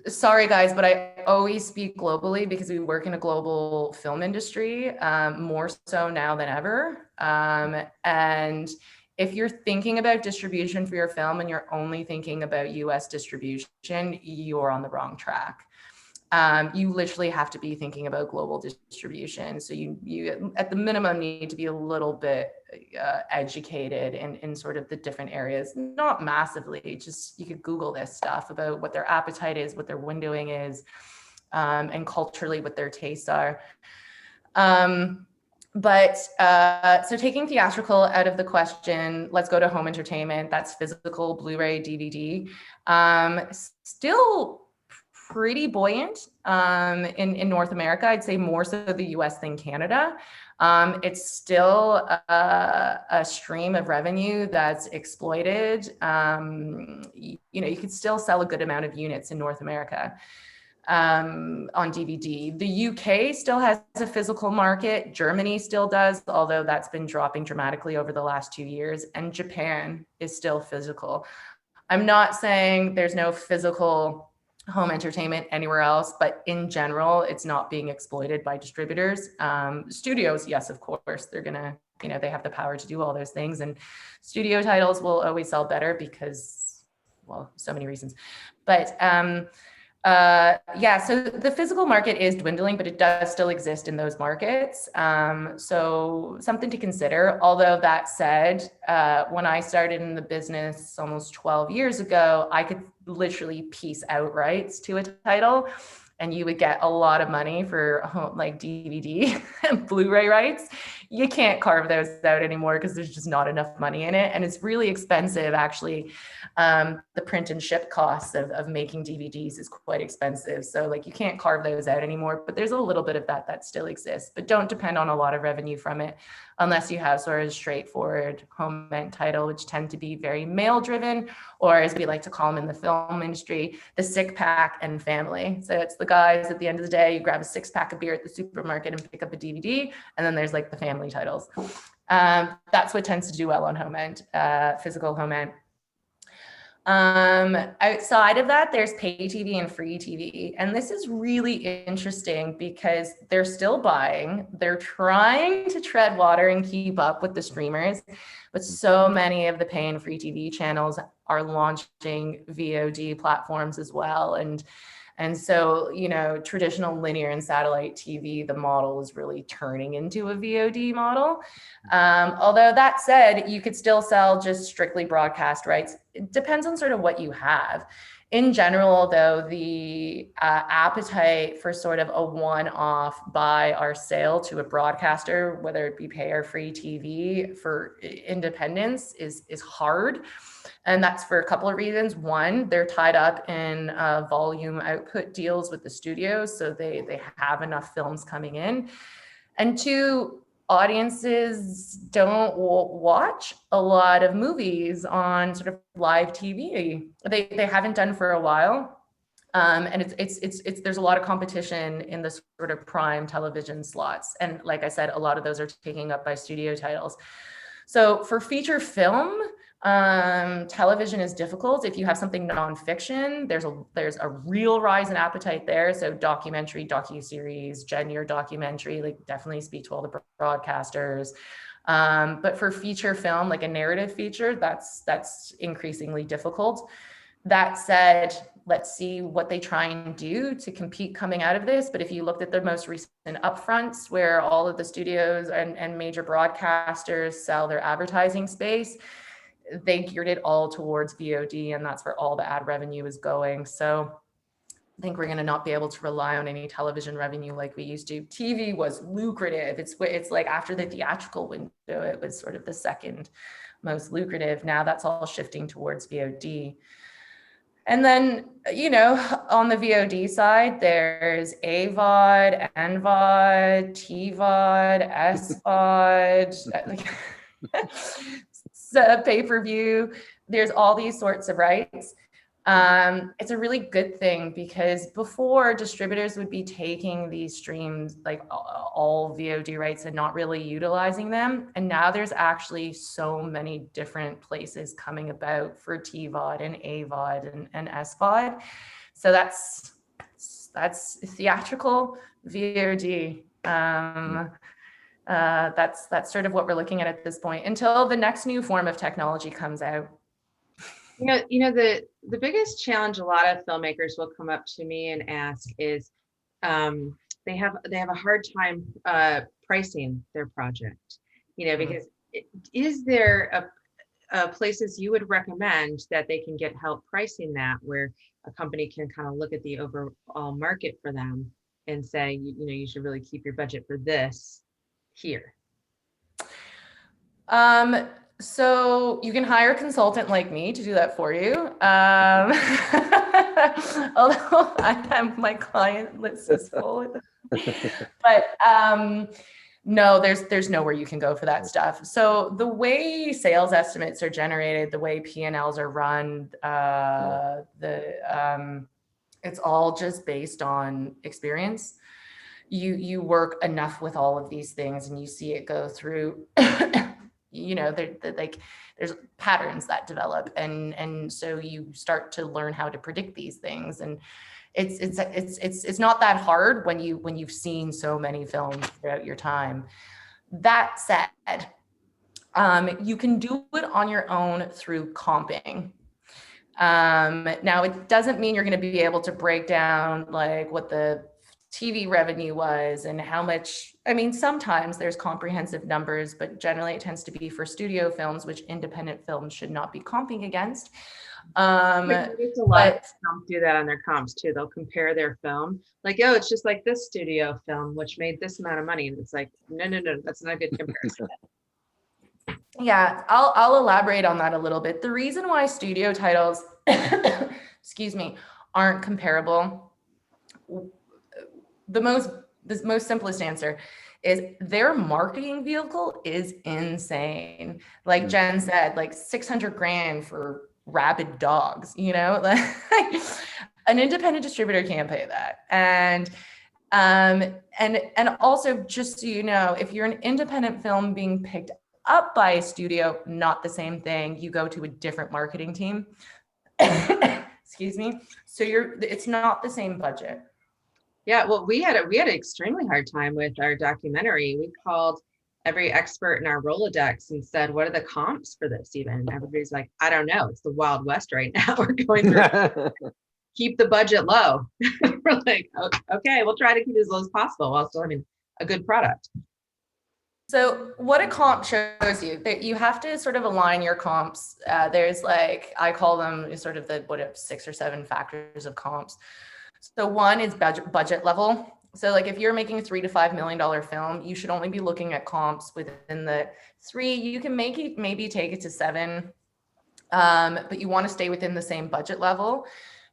Sorry guys, but I always speak globally because we work in a global film industry, more so now than ever. And if you're thinking about distribution for your film and you're only thinking about US distribution, you're on the wrong track. You literally have to be thinking about global distribution. So you at the minimum need to be a little bit educated in sort of the different areas, not massively, just you could Google this stuff about what their appetite is, what their windowing is, and culturally what their tastes are. So taking theatrical out of the question, let's go to home entertainment. That's physical, Blu-ray, DVD. Still pretty buoyant in North America. I'd say more so the US than Canada. It's still a stream of revenue that's exploited. You could still sell a good amount of units in North America on DVD. The UK still has a physical market. Germany still does, although that's been dropping dramatically over the last 2 years. And Japan is still physical. I'm not saying there's no physical home entertainment anywhere else, but in general, it's not being exploited by distributors. Studios, yes, of course, they're gonna, they have the power to do all those things, and studio titles will always sell better because, well, so many reasons. But so the physical market is dwindling, but it does still exist in those markets. So something to consider. Although that said, when I started in the business almost 12 years ago, I could literally piece out rights to a title and you would get a lot of money for like DVD and Blu-ray rights. You can't carve those out anymore because there's just not enough money in it. And it's really expensive, actually. The print and ship costs of making DVDs is quite expensive. So like you can't carve those out anymore, but there's a little bit of that still exists, but don't depend on a lot of revenue from it unless you have sort of a straightforward home ent title, which tend to be very male driven, or as we like to call them in the film industry, the sick pack and family. So it's the guys at the end of the day, you grab a 6-pack of beer at the supermarket and pick up a DVD. And then there's like the family titles. That's what tends to do well on home ent, physical home ent. Outside of that, there's pay TV and free TV. And this is really interesting because they're still buying, they're trying to tread water and keep up with the streamers, but so many of the pay and free TV channels are launching VOD platforms as well. And so, you know, traditional linear and satellite TV, the model is really turning into a VOD model. Although that said, you could still sell just strictly broadcast rights. It depends on sort of what you have. In general, though, the appetite for sort of a one-off buy or sale to a broadcaster, whether it be pay or free TV for independence, is hard. And that's for a couple of reasons. One, they're tied up in volume output deals with the studios, so they have enough films coming in. And two, audiences don't watch a lot of movies on sort of live TV. They haven't done for a while. And it's there's a lot of competition in the sort of prime television slots. And like I said, a lot of those are taken up by studio titles. So for feature film, television is difficult. If you have something nonfiction, there's a real rise in appetite there. So documentary, docuseries, genre documentary, like definitely speak to all the broadcasters. But for feature film, like a narrative feature, that's increasingly difficult. That said, let's see what they try and do to compete coming out of this. But if you looked at the most recent upfronts where all of the studios and major broadcasters sell their advertising space, they geared it all towards VOD, and that's where all the ad revenue is going. So I think we're going to not be able to rely on any television revenue like we used to. TV was lucrative. It's like after the theatrical window, it was sort of the second most lucrative. Now that's all shifting towards VOD. And then, you know, on the VOD side, there's AVOD, NVOD, TVOD, SVOD, pay-per-view. There's all these sorts of rights. It's a really good thing because before, distributors would be taking these streams, like all VOD rights, and not really utilizing them. And now there's actually so many different places coming about for TVOD and AVOD and SVOD. So that's theatrical VOD. That's sort of what we're looking at this point until the next new form of technology comes out. The biggest challenge a lot of filmmakers will come up to me and ask is they have a hard time pricing their project, because is there a places you would recommend that they can get help pricing that, where a company can kind of look at the overall market for them and say, you should really keep your budget for this here? So you can hire a consultant like me to do that for you. Although my client list is full. But no, there's nowhere you can go for that stuff. So the way sales estimates are generated, the way P&Ls are run, it's all just based on experience. You work enough with all of these things and you see it go through. There's patterns that develop, and so you start to learn how to predict these things, and it's not that hard when you've seen so many films throughout your time. That said, you can do it on your own through comping. Now it doesn't mean you're going to be able to break down like what the TV revenue was and how much. I mean, sometimes there's comprehensive numbers, but generally it tends to be for studio films, which independent films should not be comping against. It's a lot of films do that on their comps too. They'll compare their film, like, oh, it's just like this studio film, which made this amount of money, and it's like, no, that's not a good comparison. Yeah, I'll elaborate on that a little bit. The reason why studio titles, excuse me, aren't comparable. The most simplest answer is their marketing vehicle is insane. Like Jen said, like 600 grand for rabid dogs, like an independent distributor can't pay that. And also, just so you know, if you're an independent film being picked up by a studio, not the same thing. You go to a different marketing team. Excuse me. So it's not the same budget. Yeah, well, we had an extremely hard time with our documentary. We called every expert in our Rolodex and said, "What are the comps for this?" Even and everybody's like, "I don't know. It's the Wild West right now. We're going through keep the budget low." We're like, "Okay, we'll try to keep it as low as possible while still having a good product." So what a comp shows you, that you have to sort of align your comps. There's like, I call them sort of the 6 or 7 factors of comps. So one is budget level. So like if you're making a $3 to $5 million film, you should only be looking at comps within the 3. You can maybe take it to 7, but you want to stay within the same budget level.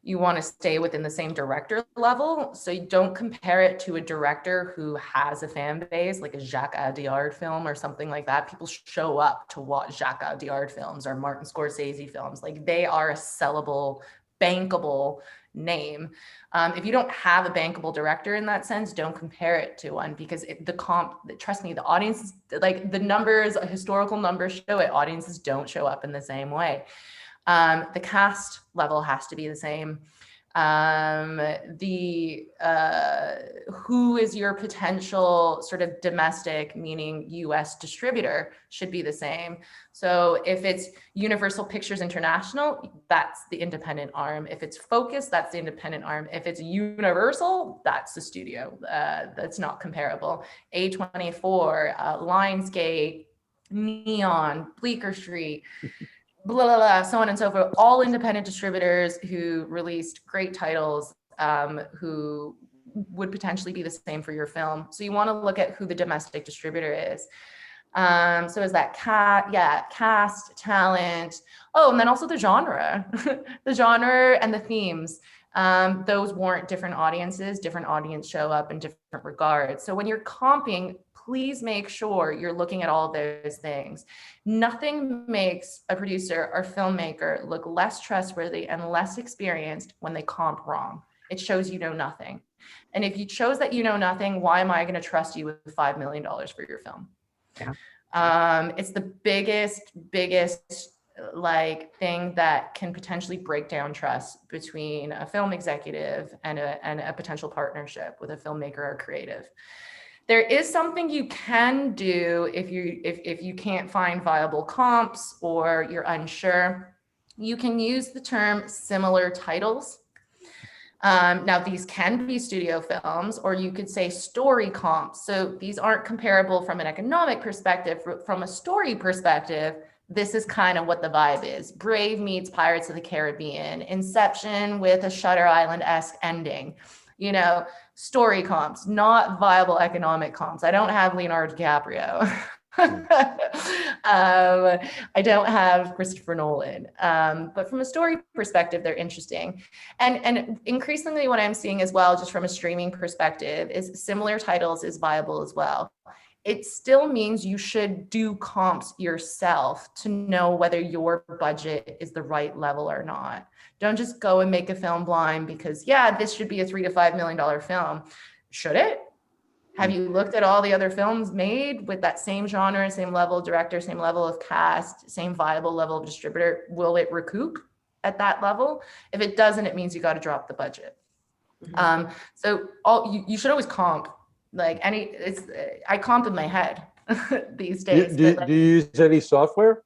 You want to stay within the same director level. So you don't compare it to a director who has a fan base, like a Jacques Audiard film or something like that. People show up to watch Jacques Audiard films or Martin Scorsese films. Like they are a sellable, bankable name. If you don't have a bankable director in that sense, don't compare it to one, because trust me, the audience, like the numbers, historical numbers show it, audiences don't show up in the same way. The cast level has to be the same. Who is your potential sort of domestic, meaning US distributor, should be the same. So if it's Universal Pictures International, that's the independent arm. If it's Focus, that's the independent arm. If it's Universal, that's the studio. That's not comparable. A24, Lionsgate, Neon, Bleecker Street, blah, blah, blah, so on and so forth, all independent distributors who released great titles, who would potentially be the same for your film. So you want to look at who the domestic distributor is. So is that cast, talent. Oh, and then also the genre, the genre and the themes. Those warrant different audiences, different audience show up in different regards. So when you're comping, please make sure you're looking at all those things. Nothing makes a producer or filmmaker look less trustworthy and less experienced when they comp wrong. It shows you know nothing. And if you shows that you know nothing, why am I going to trust you with $5 million for your film? Yeah. It's the biggest like thing that can potentially break down trust between a film executive and a potential partnership with a filmmaker or creative. There is something you can do if you can't find viable comps or you're unsure. You can use the term similar titles. Now these can be studio films, or you could say story comps. So these aren't comparable from an economic perspective. From a story perspective, this is kind of what the vibe is. Brave meets Pirates of the Caribbean, Inception with a Shutter Island-esque ending. You know, story comps, not viable economic comps. I don't have Leonardo DiCaprio. I don't have Christopher Nolan. But from a story perspective, they're interesting. And increasingly what I'm seeing as well, just from a streaming perspective, is similar titles is viable as well. It still means you should do comps yourself to know whether your budget is the right level or not. Don't just go and make a film blind because, yeah, this should be a $3 to $5 million film. Should it? Have you looked at all the other films made with that same genre, same level of director, same level of cast, same viable level of distributor? Will it recoup at that level? If it doesn't, it means you got to drop the budget. Mm-hmm. So you should always comp. Like I comp in my head these days. Do you use any software?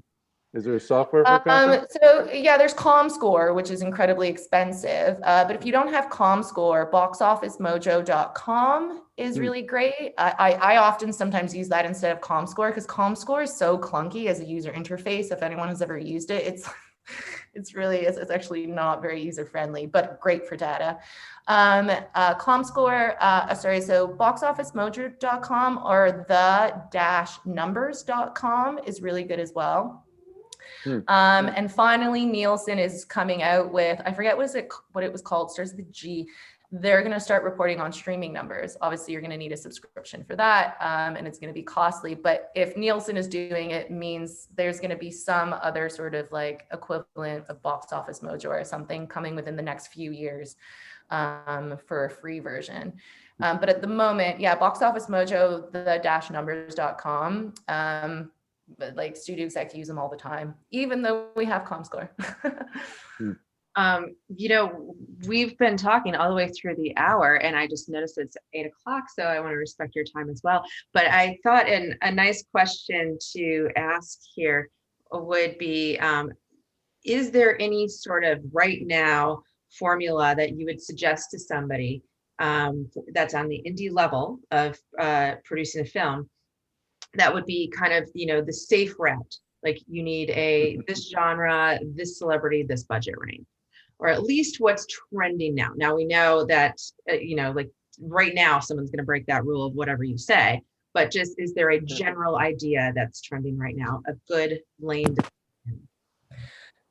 Is there a software for comping? So yeah, there's ComScore, which is incredibly expensive. But if you don't have ComScore, boxofficemojo.com is really great. I often sometimes use that instead of ComScore because ComScore is so clunky as a user interface. If anyone has ever used it, it's actually not very user friendly, but great for data. ComScore, so boxofficemojo.com or the-numbers.com is really good as well. And finally, Nielsen is coming out with, I forget what it was called, starts with a G. They're going to start reporting on streaming numbers. Obviously, you're going to need a subscription for that, and it's going to be costly. But if Nielsen is doing it, means there's going to be some other sort of like equivalent of Box Office Mojo or something coming within the next few years for a free version. But at the moment, yeah, Box Office Mojo, the-numbers.com. But like studio execs use them all the time, even though we have ComScore. You know, we've been talking all the way through the hour, and I just noticed it's 8 o'clock, so I want to respect your time as well. But I thought a nice question to ask here would be, is there any sort of right now formula that you would suggest to somebody that's on the indie level of producing a film that would be kind of, you know, the safe route? Like you need this genre, this celebrity, this budget range, or at least what's trending now. Now we know that, you know, like right now, someone's going to break that rule of whatever you say, but just, is there a general idea that's trending right now, a good lane?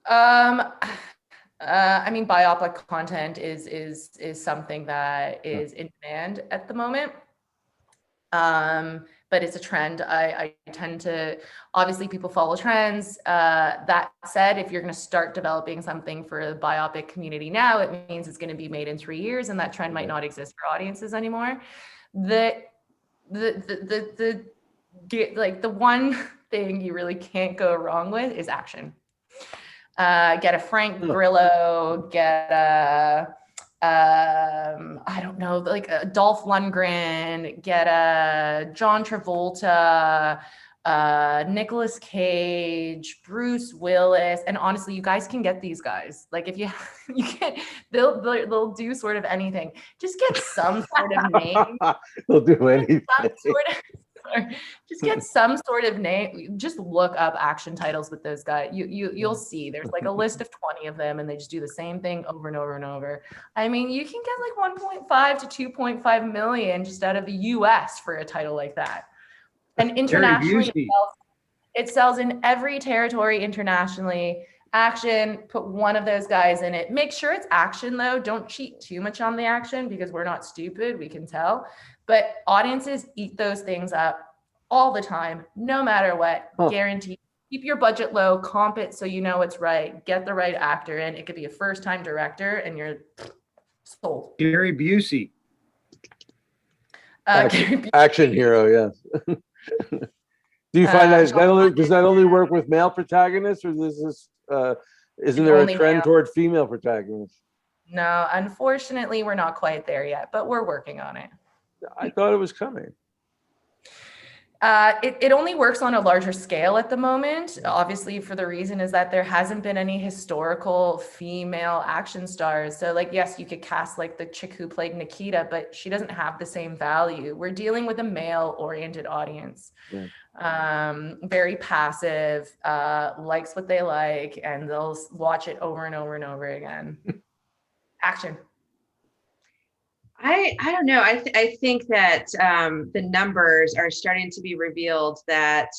I mean, biopic content is something that is in demand at the moment. But it's a trend. I tend to, obviously people follow trends. That said, if you're going to start developing something for the biopic community now, it means it's going to be made in 3 years, and that trend might not exist for audiences anymore. The one thing you really can't go wrong with is action. Get a Frank Grillo, get a I don't know, like a Dolph Lundgren, get a John Travolta, Nicolas Cage, Bruce Willis, and honestly, you guys can get these guys. Like if you can, they'll do sort of anything. Just get some sort of name. They'll do anything. Just get some sort of name. Just look up action titles with those guys. You'll see there's like a list of 20 of them, and they just do the same thing over and over and over. I mean, you can get like 1.5 to 2.5 million just out of the US for a title like that. And internationally, it sells in every territory internationally. Action, put one of those guys in it. Make sure it's action though. Don't cheat too much on the action, because we're not stupid, we can tell. But audiences eat those things up all the time, no matter what. Guaranteed. Keep your budget low, comp it so you know it's right. Get the right actor in. It could be a first-time director, and you're sold. Gary Busey. Action hero, yes. Do you find that does that only work with male protagonists, or isn't there a trend toward female protagonists? No, unfortunately, we're not quite there yet, but we're working on it. I thought it was coming. It only works on a larger scale at the moment, obviously, for the reason is that there hasn't been any historical female action stars. So like, yes, you could cast like the chick who played Nikita, but she doesn't have the same value. We're dealing with a male oriented audience. Yeah. Very passive, likes what they like, and they'll watch it over and over and over again. Action. I don't know. I think that the numbers are starting to be revealed that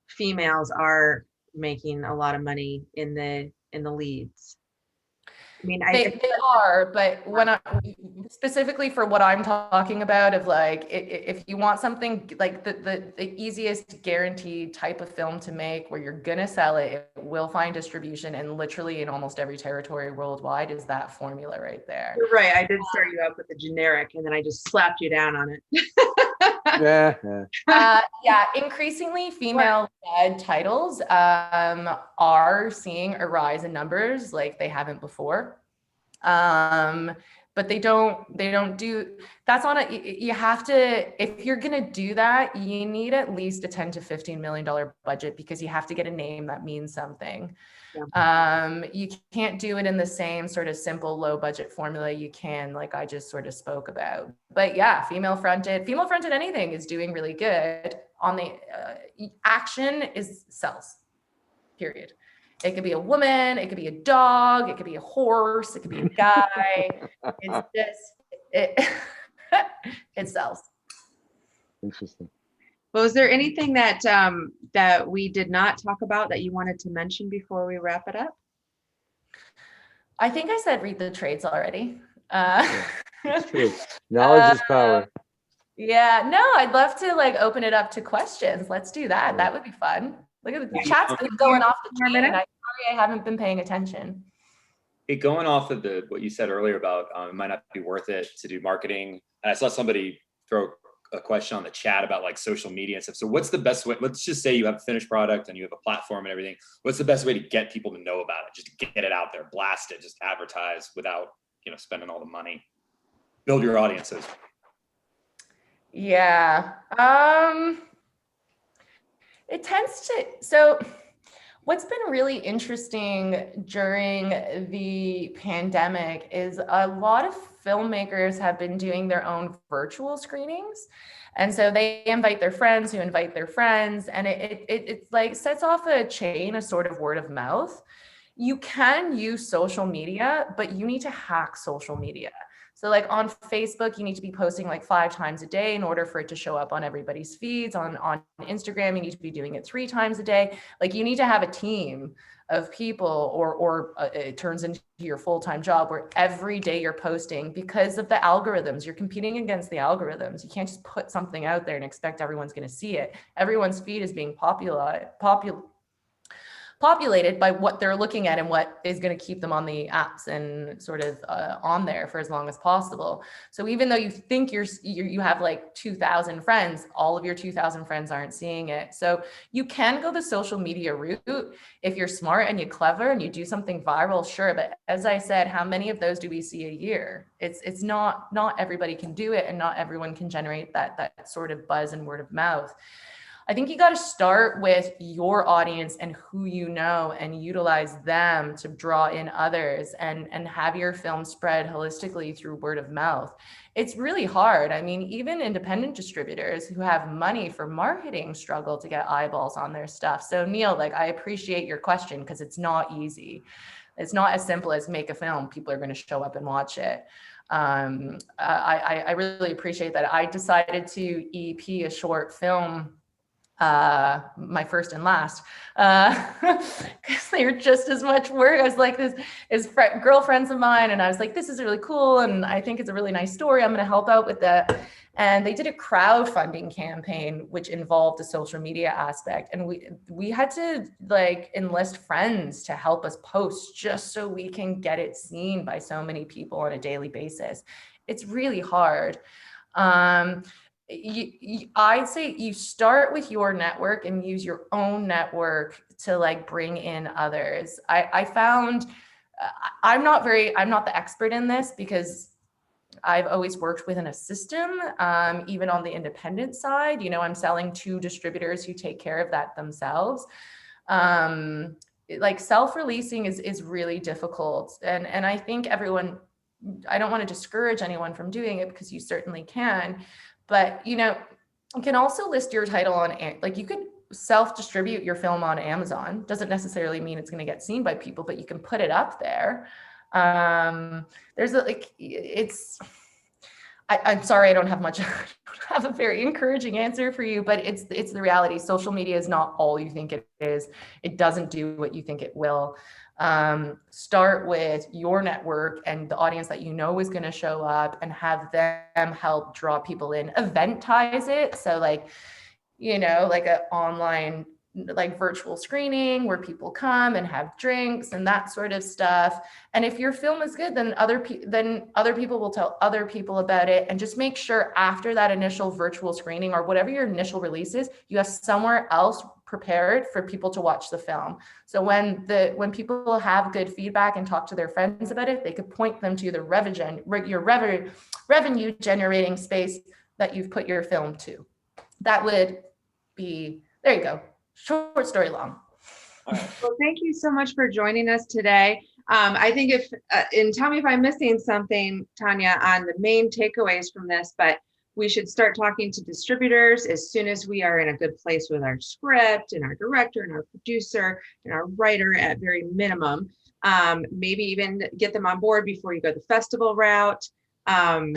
females are making a lot of money in the leads. I mean, they are, but when specifically for what I'm talking about, of like, if you want something like the easiest guaranteed type of film to make where you're gonna sell it, it will find distribution, and literally in almost every territory worldwide, is that formula right there. You're right. I did start you up with the generic, and then I just slapped you down on it. Yeah, increasingly female-led titles are seeing a rise in numbers like they haven't before. But they don't do, that's on a, you have to, if you're gonna do that, you need at least a $10 to $15 million budget, because you have to get a name that means something. Yeah. You can't do it in the same sort of simple low budget formula you can, like I just sort of spoke about. But yeah, female fronted anything is doing really good. On the action is sells, period. It could be a woman, it could be a dog, it could be a horse, it could be a guy. It's just, it sells. Interesting. Well, is there anything that that we did not talk about that you wanted to mention before we wrap it up? I think I said read the trades already. That's true. Knowledge is power. Yeah, no, I'd love to like open it up to questions. Let's do that. That would be fun. Look at the chat's been going off the chain. I'm sorry I haven't been paying attention. Going off of what you said earlier about it might not be worth it to do marketing. And I saw somebody throw a question on the chat about like social media and stuff. So what's the best way? Let's just say you have a finished product and you have a platform and everything. What's the best way to get people to know about it? Just to get it out there, blast it, just advertise without, spending all the money. Build your audiences. Yeah. It tends to, so what's been really interesting during the pandemic is a lot of filmmakers have been doing their own virtual screenings. And so they invite their friends who invite their friends, and it like sets off a chain, a sort of word of mouth. You can use social media, but you need to hack social media. So like on Facebook, you need to be posting like 5 times a day in order for it to show up on everybody's feeds. On Instagram, you need to be doing it 3 times a day. Like you need to have a team of people, or it turns into your full-time job where every day you're posting because of the algorithms. You're competing against the algorithms. You can't just put something out there and expect everyone's going to see it. Everyone's feed is being populated by what they're looking at and what is going to keep them on the apps and sort of on there for as long as possible. So even though you think you have like 2,000 friends, all of your 2,000 friends aren't seeing it. So you can go the social media route if you're smart and you're clever and you do something viral, sure. But as I said, how many of those do we see a year? It's not everybody can do it, and not everyone can generate that sort of buzz and word of mouth. I think you got to start with your audience and who you know, and utilize them to draw in others, and have your film spread holistically through word of mouth. It's really hard. I mean, even independent distributors who have money for marketing struggle to get eyeballs on their stuff. So Neil, like, I appreciate your question because it's not easy. It's not as simple as make a film. People are going to show up and watch it. I really appreciate that. I decided to EP a short film, my first and last, because they were just as much work. I was like, this is girlfriends of mine, and I was like, this is really cool, and I think it's a really nice story. I'm going to help out with that. And they did a crowdfunding campaign which involved a social media aspect, and we had to like enlist friends to help us post just so we can get it seen by so many people on a daily basis. It's really hard. I'd say you start with your network and use your own network to like bring in others. I found I'm not the expert in this because I've always worked within a system, even on the independent side. I'm selling to distributors who take care of that themselves. Like self-releasing is really difficult, and I think I don't want to discourage anyone from doing it because you certainly can. But, you can also list your title on, like you could self-distribute your film on Amazon. Doesn't necessarily mean it's going to get seen by people, but you can put it up there. I'm sorry, I don't have much, I don't have a very encouraging answer for you, but it's the reality. Social media is not all you think it is. It doesn't do what you think it will. Start with your network and the audience that you know is going to show up, and have them help draw people in. Eventize it. So like, like an online, like virtual screening where people come and have drinks and that sort of stuff. And if your film is good, then other people will tell other people about it. And just make sure after that initial virtual screening or whatever your initial release is, you have somewhere else prepared for people to watch the film. So when people have good feedback and talk to their friends about it, they could point them to your revenue generating space that you've put your film to. That would be, there you go. Short story long. All right. Well, thank you so much for joining us today. I think and tell me if I'm missing something, Tania, on the main takeaways from this, but we should start talking to distributors as soon as we are in a good place with our script and our director and our producer and our writer at very minimum. Maybe even get them on board before you go the festival route. We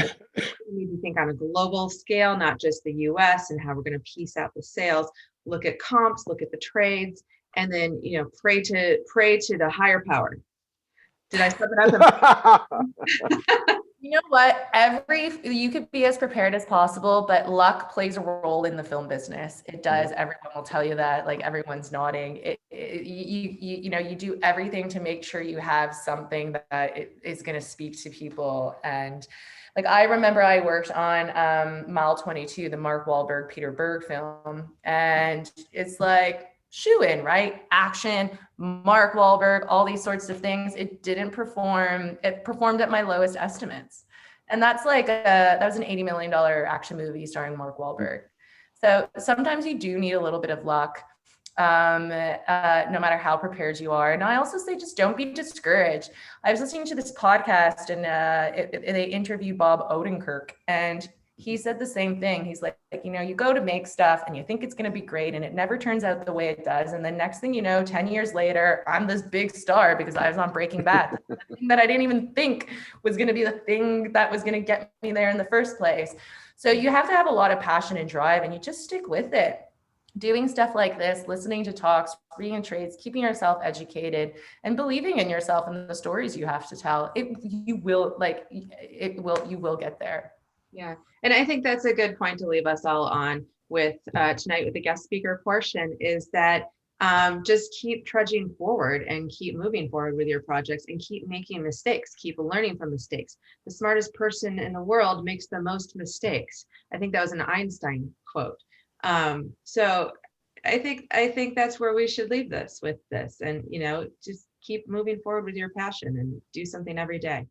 need to think on a global scale, not just the US, and how we're going to piece out the sales. Look at comps, look at the trades, and then pray to the higher power. Did I step it up? You know what? You could be as prepared as possible, but luck plays a role in the film business. It does. Everyone will tell you that. Like, everyone's nodding. You do everything to make sure you have something that is going to speak to people. And Like I remember I worked on Mile 22, the Mark Wahlberg, Peter Berg film. And it's like shoe in, right? Action, Mark Wahlberg, all these sorts of things. It didn't perform. It performed at my lowest estimates. And that's like, that was an $80 million action movie starring Mark Wahlberg. So sometimes you do need a little bit of luck, no matter how prepared you are. And I also say, just don't be discouraged. I was listening to this podcast and they interview Bob Odenkirk, and he said the same thing. He's like, you go to make stuff and you think it's going to be great and it never turns out the way it does. And then next thing you know, 10 years later, I'm this big star because I was on Breaking Bad, the thing that I didn't even think was going to be the thing that was going to get me there in the first place. So you have to have a lot of passion and drive, and you just stick with it. Doing stuff like this, listening to talks, reading trades, keeping yourself educated, and believing in yourself and the stories you have to tell. You will get there. Yeah. And I think that's a good point to leave us all on with tonight with the guest speaker portion, is that just keep trudging forward and keep moving forward with your projects and keep making mistakes, keep learning from mistakes. The smartest person in the world makes the most mistakes. I think that was an Einstein quote. So I think that's where we should leave this with this, and just keep moving forward with your passion and do something every day.